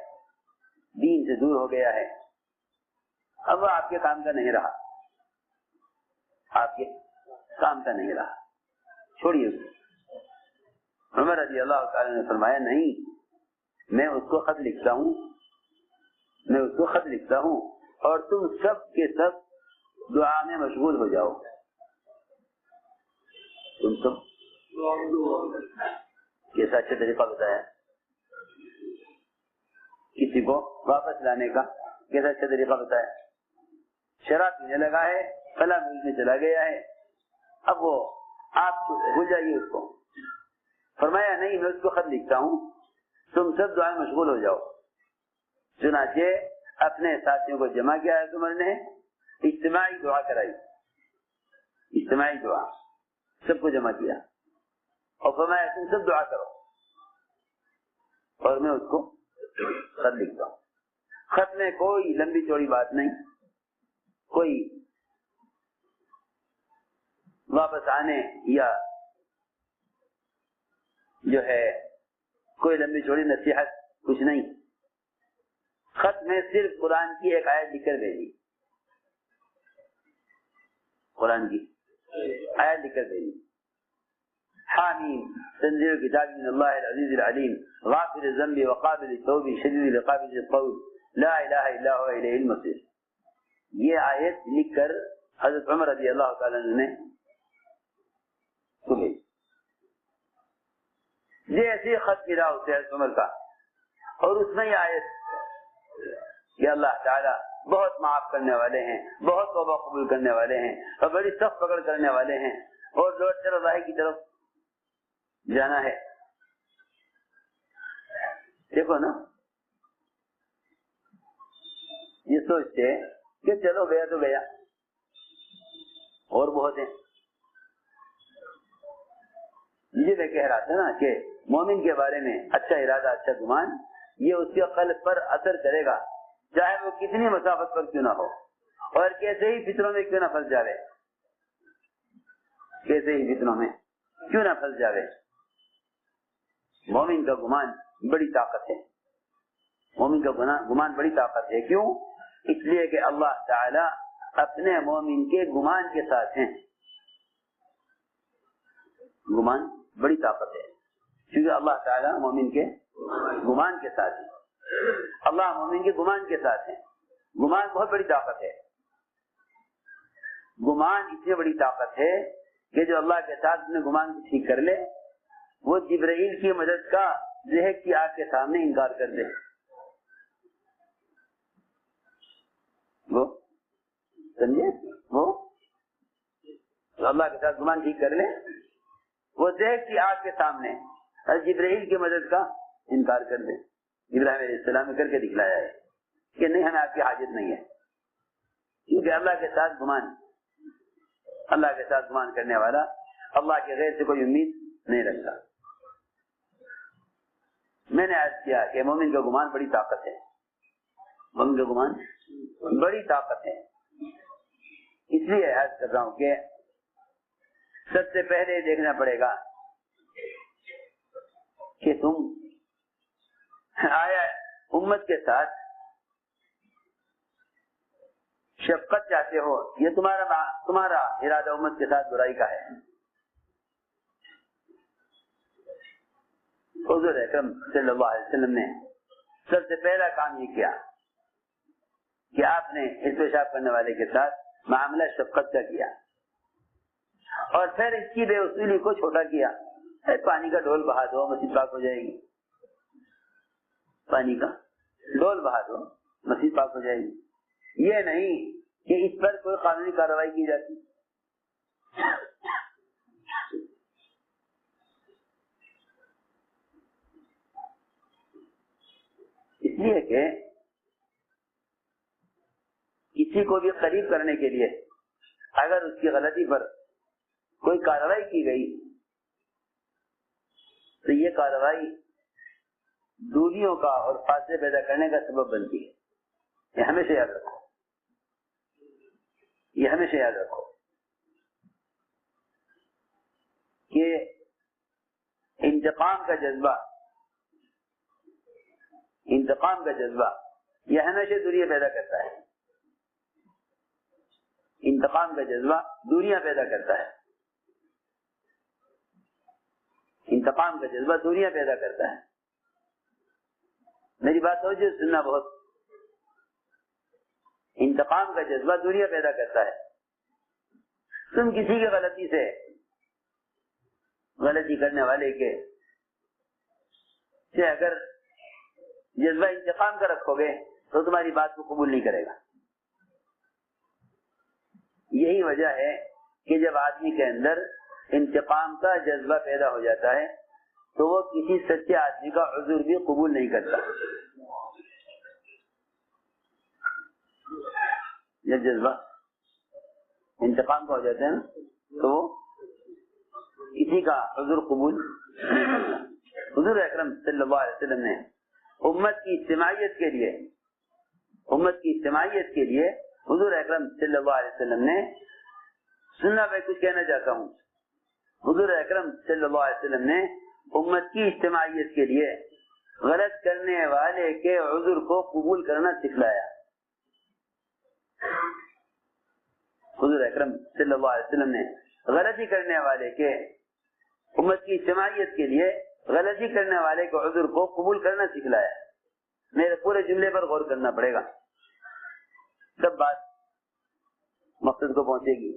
دین سے دور ہو گیا ہے، اب وہ آپ کے کام کا نہیں رہا، آپ کے کام کا نہیں رہا، چھوڑیے اس کو۔ عمر رضی اللہ تعالی نے فرمایا نہیں، میں اس کو خط لکھتا ہوں، میں اس کو خط لکھتا ہوں اور تم سب کے سب دعا میں مشغول ہو جاؤ، تم سب کیسا اچھا طریقہ بتایا، کسی کو واپس لانے کا کیسا اچھا طریقہ بتایا۔ شراب پینے لگا ہے، فلاں ملک میں چلا گیا ہے، اب وہ آپ بھول جائیے اس کو۔ فرمایا نہیں، میں اس کو خط لکھتا ہوں، تم سب دعا میں مشغول ہو جاؤ۔ چنانچہ اپنے ساتھیوں کو جمع کیا ہے، عمر نے اجتماعی دعا کرائی، اجتماعی دعا سب کو جمع کیا اور فرمایا تم سب دعا کرو اور میں اس کو خط لکھتا ہوں۔ خط میں کوئی لمبی چوڑی بات نہیں، کوئی واپس آنے یا جو ہے کوئی لمبی چوڑی نصیحت کچھ نہیں، خط میں صرف قرآن کی ایک آیت لکھ کر بھیجی، قرآن کی آیت لکھ کر بھیجی، حامیم تنزیل کتاب من اللہ العزیز العلیم غافر الذنب وقابل التوب شدید العقاب ذی الطول لا الہ الا هو الیہ المصیر۔ یہ آیت لکھ کر حضرت عمر رضی اللہ تعالیٰ عنہ نے جیسے خط ملا اسے حضرت عمر کا اور اس میں یہ آیت کہ اللہ تعالیٰ بہت معاف کرنے والے ہیں، بہت توبہ قبول کرنے والے ہیں اور بڑی سخت پکڑ کرنے والے ہیں، اور لوٹ کر اللہ کی طرف جانا ہے۔ دیکھو نا، یہ سوچتے کہ چلو گیا تو گیا، اور بہت ہیں۔ یہ میں کہہ رہا تھا نا کہ مومن کے بارے میں اچھا ارادہ، اچھا گمان، یہ اس کے قلب پر اثر کرے گا، چاہے وہ کتنی مسافت پر کیوں نہ ہو، اور کیسے ہی فتنوں میں کیوں نہ پھنس جاوے، کیسے ہی فتنوں میں کیوں نہ پھنس جاوے۔ مومن کا گمان بڑی طاقت ہے، مومن کا گمان بڑی طاقت ہے۔ کیوں؟ اس لیے کہ اللہ تعالی اپنے مومن کے گمان کے ساتھ ہیں۔ گمان بڑی طاقت ہے کیونکہ اللہ تعالی مومن کے گمان کے ساتھ ہے، اللہ مومن کے گمان کے ساتھ ہے۔ گمان بہت بڑی طاقت ہے، گمان اتنی بڑی طاقت ہے کہ جو اللہ کے ساتھ اپنے گمان کو ٹھیک کر لے، وہ جبرائیل کی مدد کا ذہن کی آنکھ کے سامنے انکار کر دے۔ وہ سمجھے، وہ اللہ کے ساتھ گمان ٹھیک کر لے، وہ ذہن کی آنکھ کے سامنے جبرائیل کی مدد کا انکار کر دے۔ ابراہیم علیہ السلام نے کر کے دکھلایا ہے کہ نہیں، ہمیں آپ کی حاجت نہیں ہے، کیونکہ اللہ کے ساتھ گمان، اللہ کے ساتھ گمان کرنے والا اللہ کے غیر سے کوئی امید نہیں رکھتا۔ میں نے عرض کیا کہ مومن کا گمان بڑی طاقت ہے، مومن کا گمان بڑی طاقت ہے۔ اس لیے عرض کر رہا ہوں کہ سب سے پہلے دیکھنا پڑے گا کہ تم آیا امت کے ساتھ شفقت چاہتے ہو، یہ تمہارا ارادہ امت کے ساتھ برائی کا ہے۔ حضور اکرم صلی اللہ علیہ وسلم نے سب سے پہلا کام یہ کیا کہ آپ نے اس پیشاب کرنے والے کے ساتھ معاملہ شفقت کا کیا، اور پھر اس کی بے اصولی کو چھوٹا کیا۔ پانی کا ڈول بہا دو، مسجد پاک ہو جائے گی، پانی کا ڈول بہا دو، مسجد پاک ہو جائے گی۔ یہ نہیں کہ اس پر کوئی قانونی کارروائی کی جاتی۔ اس لیے کہ کسی کو بھی قریب کرنے کے لیے اگر اس کی غلطی پر کوئی کارروائی کی گئی تو یہ کارروائی دوریوں کا اور فاصلے پیدا کرنے کا سبب بنتی ہے۔ یہ ہمیشہ یاد رکھو، یہ ہمیشہ یاد رکھو کہ انتقام کا جذبہ، انتقام کا جذبہ یہ ہمیشہ دوریاں پیدا کرتا ہے، انتقام کا جذبہ دوریاں پیدا کرتا ہے، انتقام کا جذبہ دوریاں پیدا کرتا ہے۔ میری بات توجہ سننا بہت، انتقام کا جذبہ دوریاں پیدا کرتا ہے۔ تم کسی کی غلطی سے، غلطی کرنے والے کے سے اگر جذبہ انتقام کا رکھو گے تو تمہاری بات کو قبول نہیں کرے گا۔ یہی وجہ ہے کہ جب آدمی کے اندر انتقام کا جذبہ پیدا ہو جاتا ہے تو وہ کسی سچے آدمی کا عذر بھی قبول نہیں کرتا۔ جب جذبہ انتقام کا ہو جاتا ہے نا تو وہ کسی کا عذر قبول نہیں کرتا۔ حضور اکرم صلی اللہ علیہ وسلم نے امت کی اجتماعیت کے لیے، امت کی اجتماعیت کے لیے حضور اکرم صلی اللہ علیہ وسلم نے، سننا میں کچھ کہنا چاہتا ہوں، حضور اکرم صلی اللہ علیہ وسلم نے امت کی اجتماعیت کے لیے غلط کرنے والے کے عذر کو قبول کرنا سکھلایا۔ حضور اکرم صلی اللہ علیہ وسلم نے غلطی کرنے والے کے، امت کی اجتماعیت کے لیے غلطی کرنے والے کے عذر کو قبول کرنا سکھلایا۔ میرے پورے جملے پر غور کرنا پڑے گا، سب بات مقصد کو پہنچے گی۔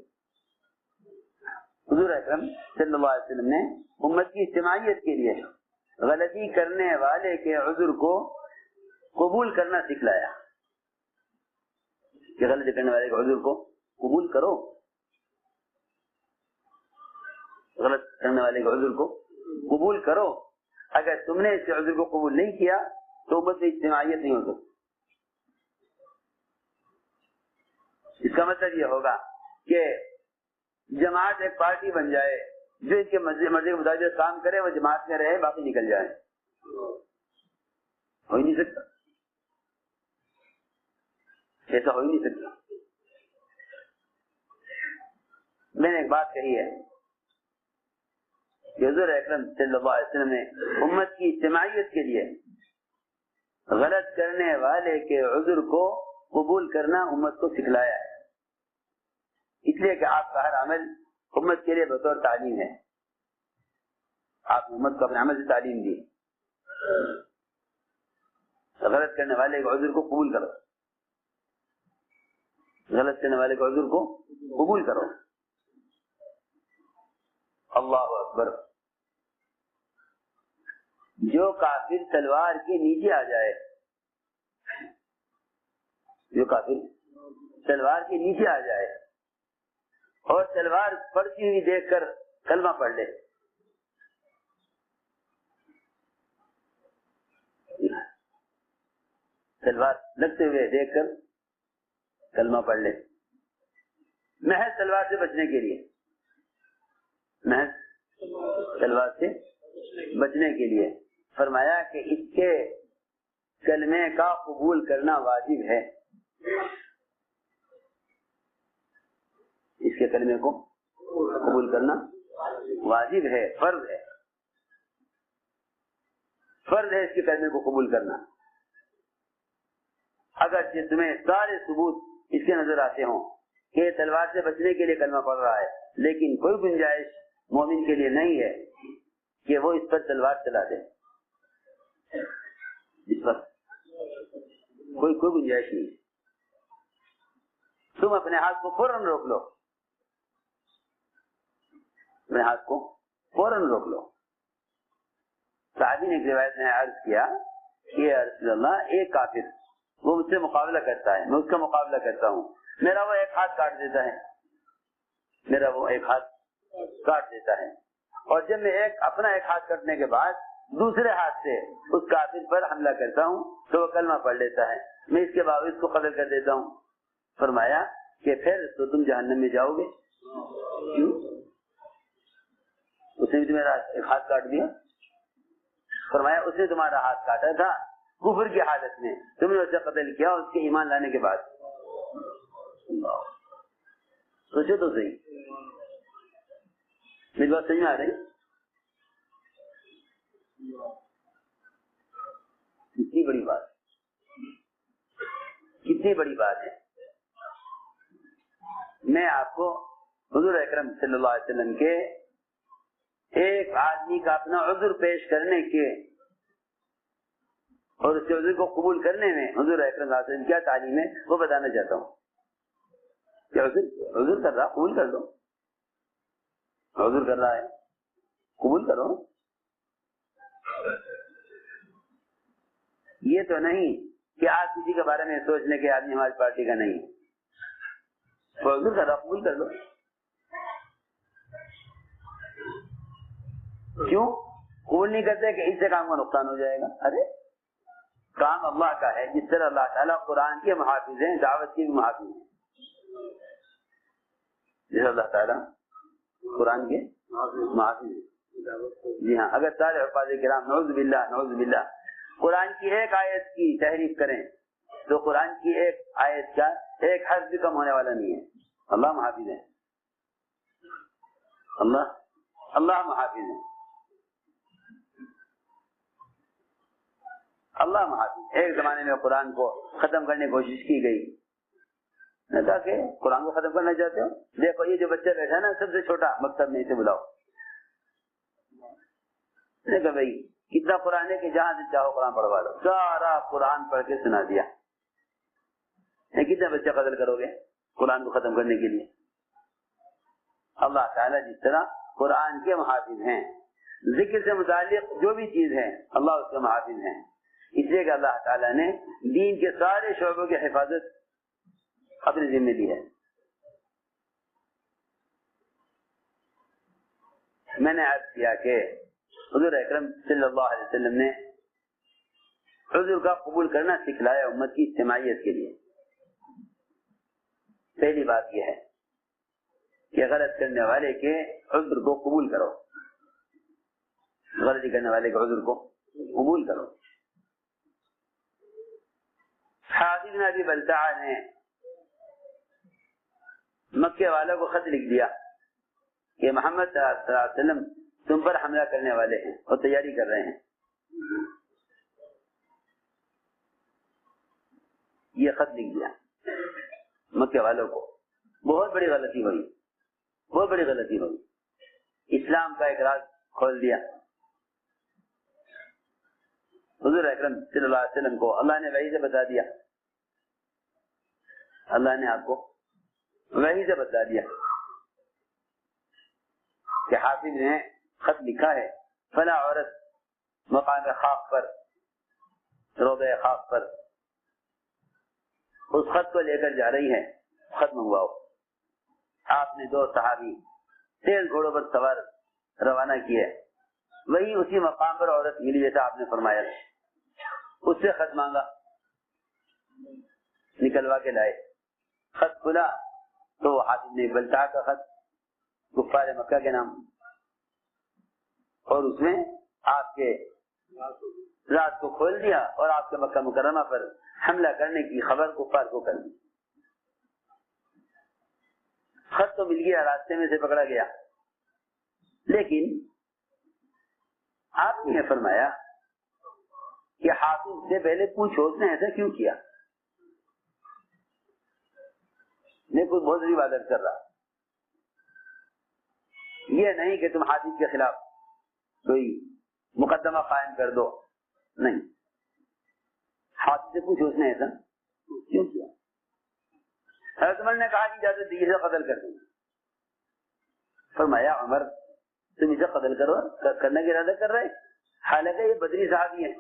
حضور اکرم صلی اللہ علیہ وسلم نے امت کی اجتماعیت کے لیے غلطی کرنے والے کے عذر کو قبول کرنا سکھلایا کہ غلطی کرنے والے کے عذر کو قبول کرو، غلط کرنے والے کے عذر کو قبول کرو. اگر تم نے اس کے عذر کو قبول نہیں کیا تو امت میں اجتماعیت نہیں ہو سکتی. اس کا مطلب یہ ہوگا کہ جماعت ایک پارٹی بن جائے جو اس کے مرضی کے مطابق کام کرے، وہ جماعت میں رہے، باقی نکل جائے. ہو ہی نہیں سکتا، ایسا ہو ہی نہیں سکتا. میں نے ایک بات کہی ہے کہ حضور اکرم صلی اللہ علیہ وسلم نے امت کی اجتماعیت کے لیے غلط کرنے والے کے عذر کو قبول کرنا امت کو سکھلایا ہے. اس لیے کہ آپ کا ہر عمل امت کے لیے بطور تعلیم ہے. آپ امت کو اپنے عمل سے تعلیم دی. غلط کرنے والے کے عذر کو قبول کرو، غلط کرنے والے کے عذر کو قبول کرو. اللہ اکبر. جو کافر تلوار کے نیچے آ جائے، جو کافر تلوار کے نیچے آ جائے اور تلوار پڑتی ہوئی دیکھ کر کلمہ پڑھ لے، تلوار لگتے ہوئے دیکھ کر کلمہ پڑھ لے، محض تلوار سے بچنے کے لیے، محض تلوار سے بچنے کے لیے فرمایا کہ اس کے کلمے کا قبول کرنا واجب ہے. اس کے کلمے کو قبول کرنا واجب ہے، فرض ہے، فرض ہے اس کے کلمے کو قبول کرنا. اگر تمہیں سارے ثبوت اس کے نظر آتے ہوں کہ تلوار سے بچنے کے لیے کلمہ پڑھ رہا ہے، لیکن کوئی گنجائش مومن کے لیے نہیں ہے کہ وہ اس پر تلوار چلا دے، اس پر کوئی گنجائش نہیں. تم اپنے ہاتھ کو فوراً روک لو، اپنے ہاتھ کو فوراً روک لو. صحابی نے ایک روایت میں عرض کیا کہ یا رسول اللہ، ایک کافر وہ مجھ سے مقابلہ کرتا ہے، میں اس کا مقابلہ کرتا ہوں، میرا وہ ایک ہاتھ کاٹ دیتا ہے، میرا وہ ایک ہاتھ کاٹ دیتا ہے، اور جب میں اپنا ایک ہاتھ کٹنے کے بعد دوسرے ہاتھ سے اس کافر پر حملہ کرتا ہوں تو وہ کلمہ پڑھ لیتا ہے، میں اس کے باوجود اس کو قتل کر دیتا ہوں. فرمایا کہ پھر تو تم جہنم میں جاؤ گے. کیوں؟ اس نے میرا ایک ہاتھ کاٹ دیا. فرمایا اس نے تمہارا ہاتھ کاٹا تھا کفر کی حالت میں، تم نے اسے قتل کیا اس کے ایمان لانے کے بعد. سوچو تو صحیح، میری بات سمجھ میں آ رہی؟ کتنی بڑی بات، کتنی بڑی بات ہے. میں آپ کو حضور اکرم صلی اللہ علیہ وسلم کے ایک آدمی کا اپنا عذر پیش کرنے کے اور اس کے عذر کو قبول کرنے میں حضور اکرم صلی اللہ علیہ وسلم کیا تعلیم ہے وہ بتانا چاہتا ہوں. کیا عذر کر رہا، قبول کر لو. عذر کر رہا ہے، قبول کرو. یہ تو نہیں کہ آپ کسی کے بارے میں سوچ لیں کہ آدمی ہماری پارٹی کا نہیں ہے. عذر کر رہا، قبول کر لو. کیوں قبول نہیں کرتے؟ کہ اس سے کام کا نقصان ہو جائے گا. ارے کام اللہ کا ہے، جس طرح اللہ تعالیٰ قرآن کے محافظ ہیں، دعوت کے بھی محافظ ہیں. جس اللہ تعالیٰ قرآن کے محافظ ہیں. جی ہاں، اگر سارے حفاظ کرام نعوذ باللہ نعوذ باللہ قرآن کی ایک آیت کی تحریف کریں تو قرآن کی ایک آیت کا ایک حرف بھی کم ہونے والا نہیں ہے. اللہ محافظ ہے، اللہ محافظ ہے، اللہ محافظ. ایک زمانے میں قرآن کو ختم کرنے کی کوشش کی گئی. میں کہا کہ قرآن کو ختم کرنا چاہتے ہو؟ دیکھو یہ جو بچہ بیٹھا ہے نا، سب سے چھوٹا مکتب میں، اسے بلاؤ. دیکھو بھائی کتنا قرآن ہے کہ جہاں سے چاہو قرآن پڑھوا لو. سارا قرآن پڑھ کے سنا دیا. کتنے بچہ قتل کرو گے قرآن کو ختم کرنے کے لیے؟ اللہ تعالیٰ جس طرح قرآن کے محافظ ہیں، ذکر سے متعلق جو بھی چیز ہے اللہ اس کے محافظ ہیں. اس لیے کہ اللہ تعالیٰ نے دین کے سارے شعبوں کی حفاظت اپنے ذمہ لی ہے. میں نے عرض کیا کہ حضور اکرم صلی اللہ علیہ وسلم نے عذر کا قبول کرنا سکھلایا امت کی اجتماعیت کے لیے. پہلی بات یہ ہے کہ غلط کرنے والے کے عذر کو قبول کرو، غلطی کرنے والے کے عذر کو قبول کرو. حاطب بن ابی بلتعہ نے مکے والوں کو خط لکھ دیا کہ محمد صلی اللہ علیہ وسلم تم پر حملہ کرنے والے ہیں اور تیاری کر رہے ہیں. یہ خط لکھ دیا مکے والوں کو. بہت بڑی غلطی ہوئی، بہت بڑی غلطی ہوئی. اسلام کا ایک راز کھول دیا. حضور اکرم صلی اللہ علیہ وسلم کو اللہ نے وحی سے بتا دیا، اللہ نے آپ کو وحی سے بتا دیا کہ حافظ نے خط لکھا ہے، فلاں عورت مقام خاک پر، روضہ خاک پر اس خط کو لے کر جا رہی ہے، خط منگواؤ. آپ نے 2 صحابی تیز گھوڑوں پر سوار روانہ کیے. وہی اسی مقام پر عورت ملی جیسا آپ نے فرمایا. اس سے خط مانگا، نکلوا کے لائے. خط کھلا تو حاتم نے بلتعہ کا خط، کفار مکہ کے نام، اور اس میں آپ کے رات کو کھول دیا اور آپ کے مکہ مکرمہ پر حملہ کرنے کی خبر کفار کو کر دی. خط تو مل گیا، راستے میں سے پکڑا گیا، لیکن آپ نے یہ فرمایا کہ حافظ سے پہلے پوچھو اس نے ایسا کیوں کیا. میں کوئی بہت بڑی عبادت کر رہا، یہ نہیں کہ تم حافظ کے خلاف کوئی مقدمہ قائم کر دو، نہیں. حافظ سے پوچھو اس نے ایسا کیوں کیا. حضرت عمر نے کہا کہ اجازت دی اسے قتل کر دیں. فرمایا عمر تم اسے قتل کرو، کرنے کا ارادہ کر رہے، حالانکہ یہ بدری صحابی ہے،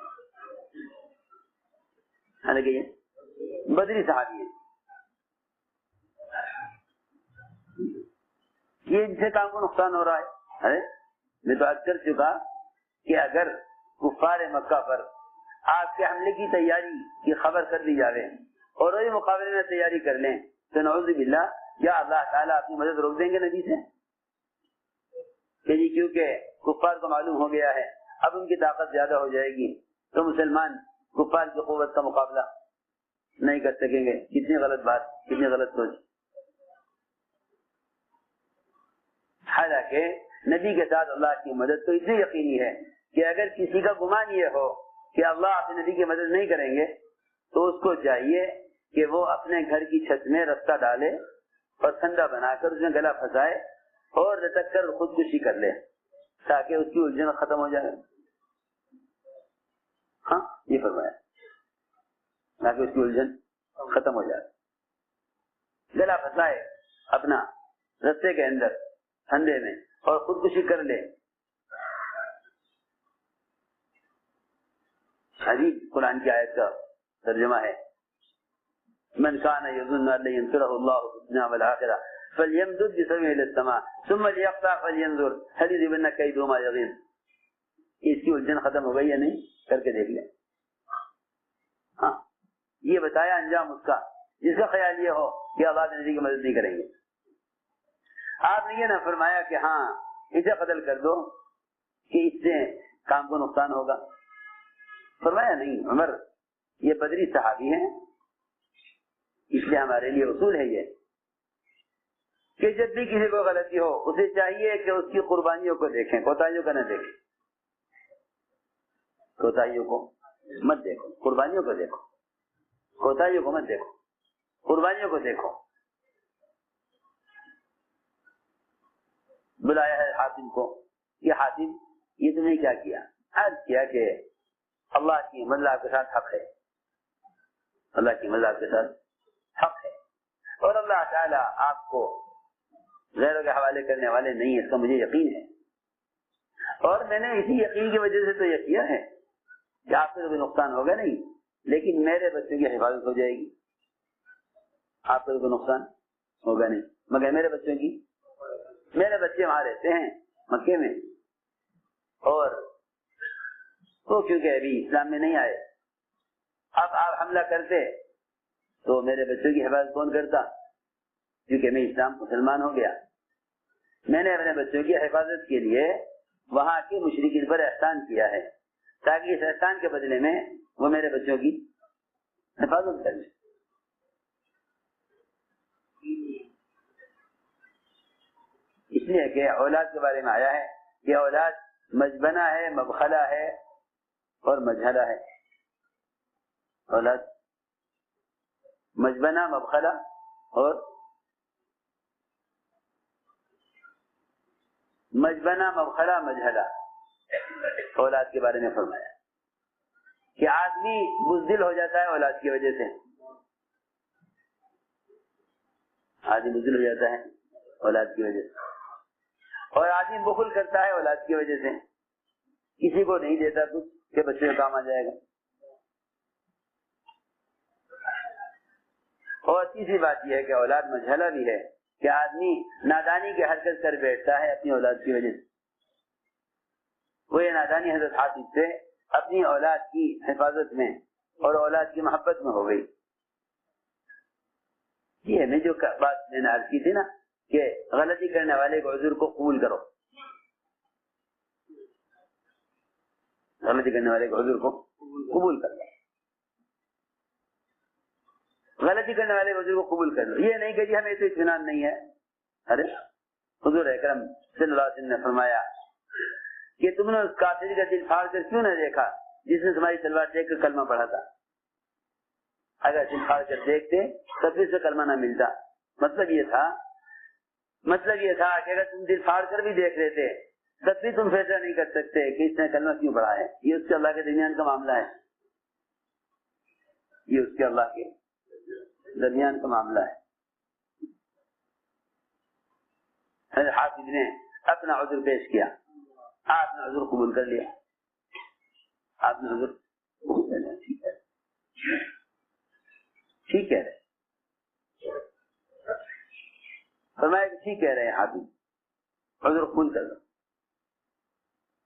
حالانکہ یہ بدری صحابی ہے. یہ ان سے کام کو نقصان ہو رہا ہے. ارے میں تو عرض کر چکا کہ اگر کفار مکہ پر آپ کے حملے کی تیاری کی خبر کر دی جاوے اور وہی مقابلے میں تیاری کر لیں تو نعوذ باللہ یا اللہ تعالیٰ اپنی مدد روک دیں گے نبی سے کہ جی کیونکہ کفار کو معلوم ہو گیا ہے اب ان کی طاقت زیادہ ہو جائے گی تو مسلمان کفار کی قوت کا مقابلہ نہیں کر سکیں گے. کتنی غلط بات، کتنی غلط سوچ. حالانکہ نبی کے ساتھ اللہ کی مدد تو اتنی یقینی ہے کہ اگر کسی کا گمان یہ ہو کہ اللہ اپنے نبی کی مدد نہیں کریں گے تو اس کو چاہیے کہ وہ اپنے گھر کی چھت میں رستہ ڈالے اور ٹھنڈا بنا کر اس میں گلا پھنسائے اور لٹک کر خودکشی کر لے تاکہ اس کی الجھن ختم ہو جائے. ہاں یہ فرمایا، تاکہ اس کی الجھن ختم ہو جائے. گلا پھنسائے اپنا رستے کے اندر ٹھنڈے میں اور خودکشی کر لے. عجیب قرآن کی آیت کا ترجمہ ہے، من کان یظن ان لن ینصرہ اللہ فی الدنیا والآخرہ فلیمدد بسببه الى السماء ثم لیقطع فلینظر هل یذهبن کیدہ ما یغیظ. اس کی الجھن ختم ہو گئی یا نہیں، کر کے دیکھ لیں. ہاں یہ بتایا انجام اس کا جس کا خیال یہ ہو کہ اللہ نبی کی مدد نہیں کریں گے. آپ نے یہ نہ فرمایا کہ ہاں اسے قتل کر دو کہ اس سے کام کو نقصان ہوگا. فرمایا نہیں، عمر یہ بدری صحابی ہیں، اس لیے ہمارے لیے اصول ہے یہ کہ جب بھی کسی کو غلطی ہو اسے چاہیے کہ اس کی قربانیوں کو دیکھیں، کوتاہیوں کو نہ دیکھیں. کوتاہیوں کو مت دیکھو، قربانیوں کو دیکھو. کوتاہیوں کو مت دیکھو، قربانیوں کو دیکھو. بلایا ہے حاتم کو، یہ حاتم یہ تم نے کیا کیا؟ عرض کیا کہ اللہ کی مدد آپ کے ساتھ حق ہے، اللہ کی مدد آپ کے ساتھ حق ہے اور اللہ تعالیٰ آپ کو غیروں کے حوالے کرنے والے نہیں، اس کا مجھے یقین ہے اور میں نے اسی یقین کی وجہ سے تو یہ کیا ہے کہ آپ کو کوئی نقصان ہوگا نہیں، لیکن میرے بچوں کی حفاظت ہو جائے گی، آپ کو کوئی نقصان ہوگا نہیں مگر میرے بچوں کی۔ میرے بچے وہاں رہتے ہیں مکے میں، اور وہ کیونکہ ابھی اسلام میں نہیں آئے، اب آپ حملہ کرتے تو میرے بچوں کی حفاظت کون کرتا؟ کیونکہ میں اسلام مسلمان ہو گیا۔ میں نے اپنے بچوں کی حفاظت کے لیے وہاں کے مشرکین پر احسان کیا ہے، تاکہ اس احسان کے بدلے میں وہ میرے بچوں کی حفاظت کر لیں۔ اس لیے کہ اولاد کے بارے میں آیا ہے کہ اولاد مجبنہ ہے، مبخلہ ہے اور مجھلہ ہے۔ اولاد مجبنہ، مبخلہ اور مجبنہ، مبخلہ، مجھلہ، اولاد کے بارے میں فرمایا کہ آدمی بزدل ہو جاتا ہے اولاد کی وجہ سے، آدمی بزدل ہو جاتا ہے اولاد کی وجہ سے، اور آدمی بخل کرتا ہے اولاد کی وجہ سے، کسی کو نہیں دیتا کچھ کہ بچے کا کام آ جائے گا۔ اور تیسری بات یہ ہے کہ اولاد مجھلہ بھی ہے کہ آدمی نادانی کی حرکت کر بیٹھتا ہے اپنی اولاد کی وجہ سے۔ وہ یہ نادانی حضرت حافظ سے اپنی اولاد کی حفاظت میں اور اولاد کی محبت میں ہو گئی۔ یہ میں جو بات میں نے عرض کی تھی نا کہ غلطی کرنے والے کو عذر کو قبول کرو، غلطی کرنے والے کو عذر کو قبول کر لو، غلطی کرنے والے عذر کو قبول کر لو۔ یہ نہیں کہ جی ہمیں تو اطمینان نہیں ہے۔ ارے حضور اکرم صلی اللہ علیہ وسلم نے فرمایا کہ تم نے اس کافر کا دل پھاڑ کر کیوں نہ دیکھا جس نے تمہاری تلوار دیکھ کر کلمہ پڑھا تھا؟ اگر دل پھاڑ کر دیکھتے تب بھی سے کلمہ نہ ملتا۔ مطلب یہ تھا کہ اگر تم دل پھاڑ کر بھی دیکھ لیتے تب بھی تم فیصلہ نہیں کر سکتے کہ اس نے کلمہ کیوں پڑھا ہے۔ یہ اس کے اللہ کے درمیان کا معاملہ ہے، یہ اس کے اللہ کے درمیان کا معاملہ ہے۔ حافظ نے اپنا عذر پیش کیا، آپ نے عذر قبول کر لیا، آپ نے عذر قبول کر لیا۔ ٹھیک ہے فرمایا کہ ٹھیک کہہ رہے ہیں حافظ، عذر قبول کر لو۔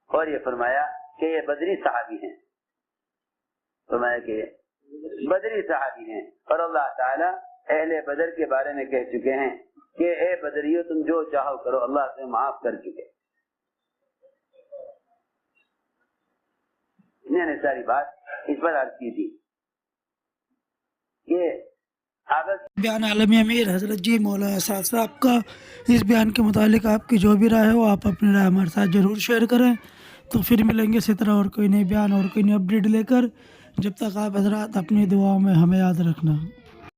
اور یہ فرمایا کہ یہ بدری صحابی ہیں، فرمایا کہ بدری صحابی ہیں، اور اللہ تعالیٰ اہل بدر کے بارے میں کہہ چکے ہیں کہ اے بدریو تم جو چاہو کرو، اللہ تمہیں معاف کر چکے۔ میں نے ساری بات اس پر عرض کی تھی کہ بیان عالمی امیر حضرت جی مولانا اسد صاحب کا، اس بیان کے متعلق آپ کی جو بھی رائے ہو آپ اپنی رائے ہمارے ساتھ ضرور شیئر کریں۔ تو پھر ملیں گے اسی طرح اور کوئی نئی بیان اور کوئی نئی اپڈیٹ لے کر۔ جب تک آپ حضرات اپنی دعاؤں میں ہمیں یاد رکھنا۔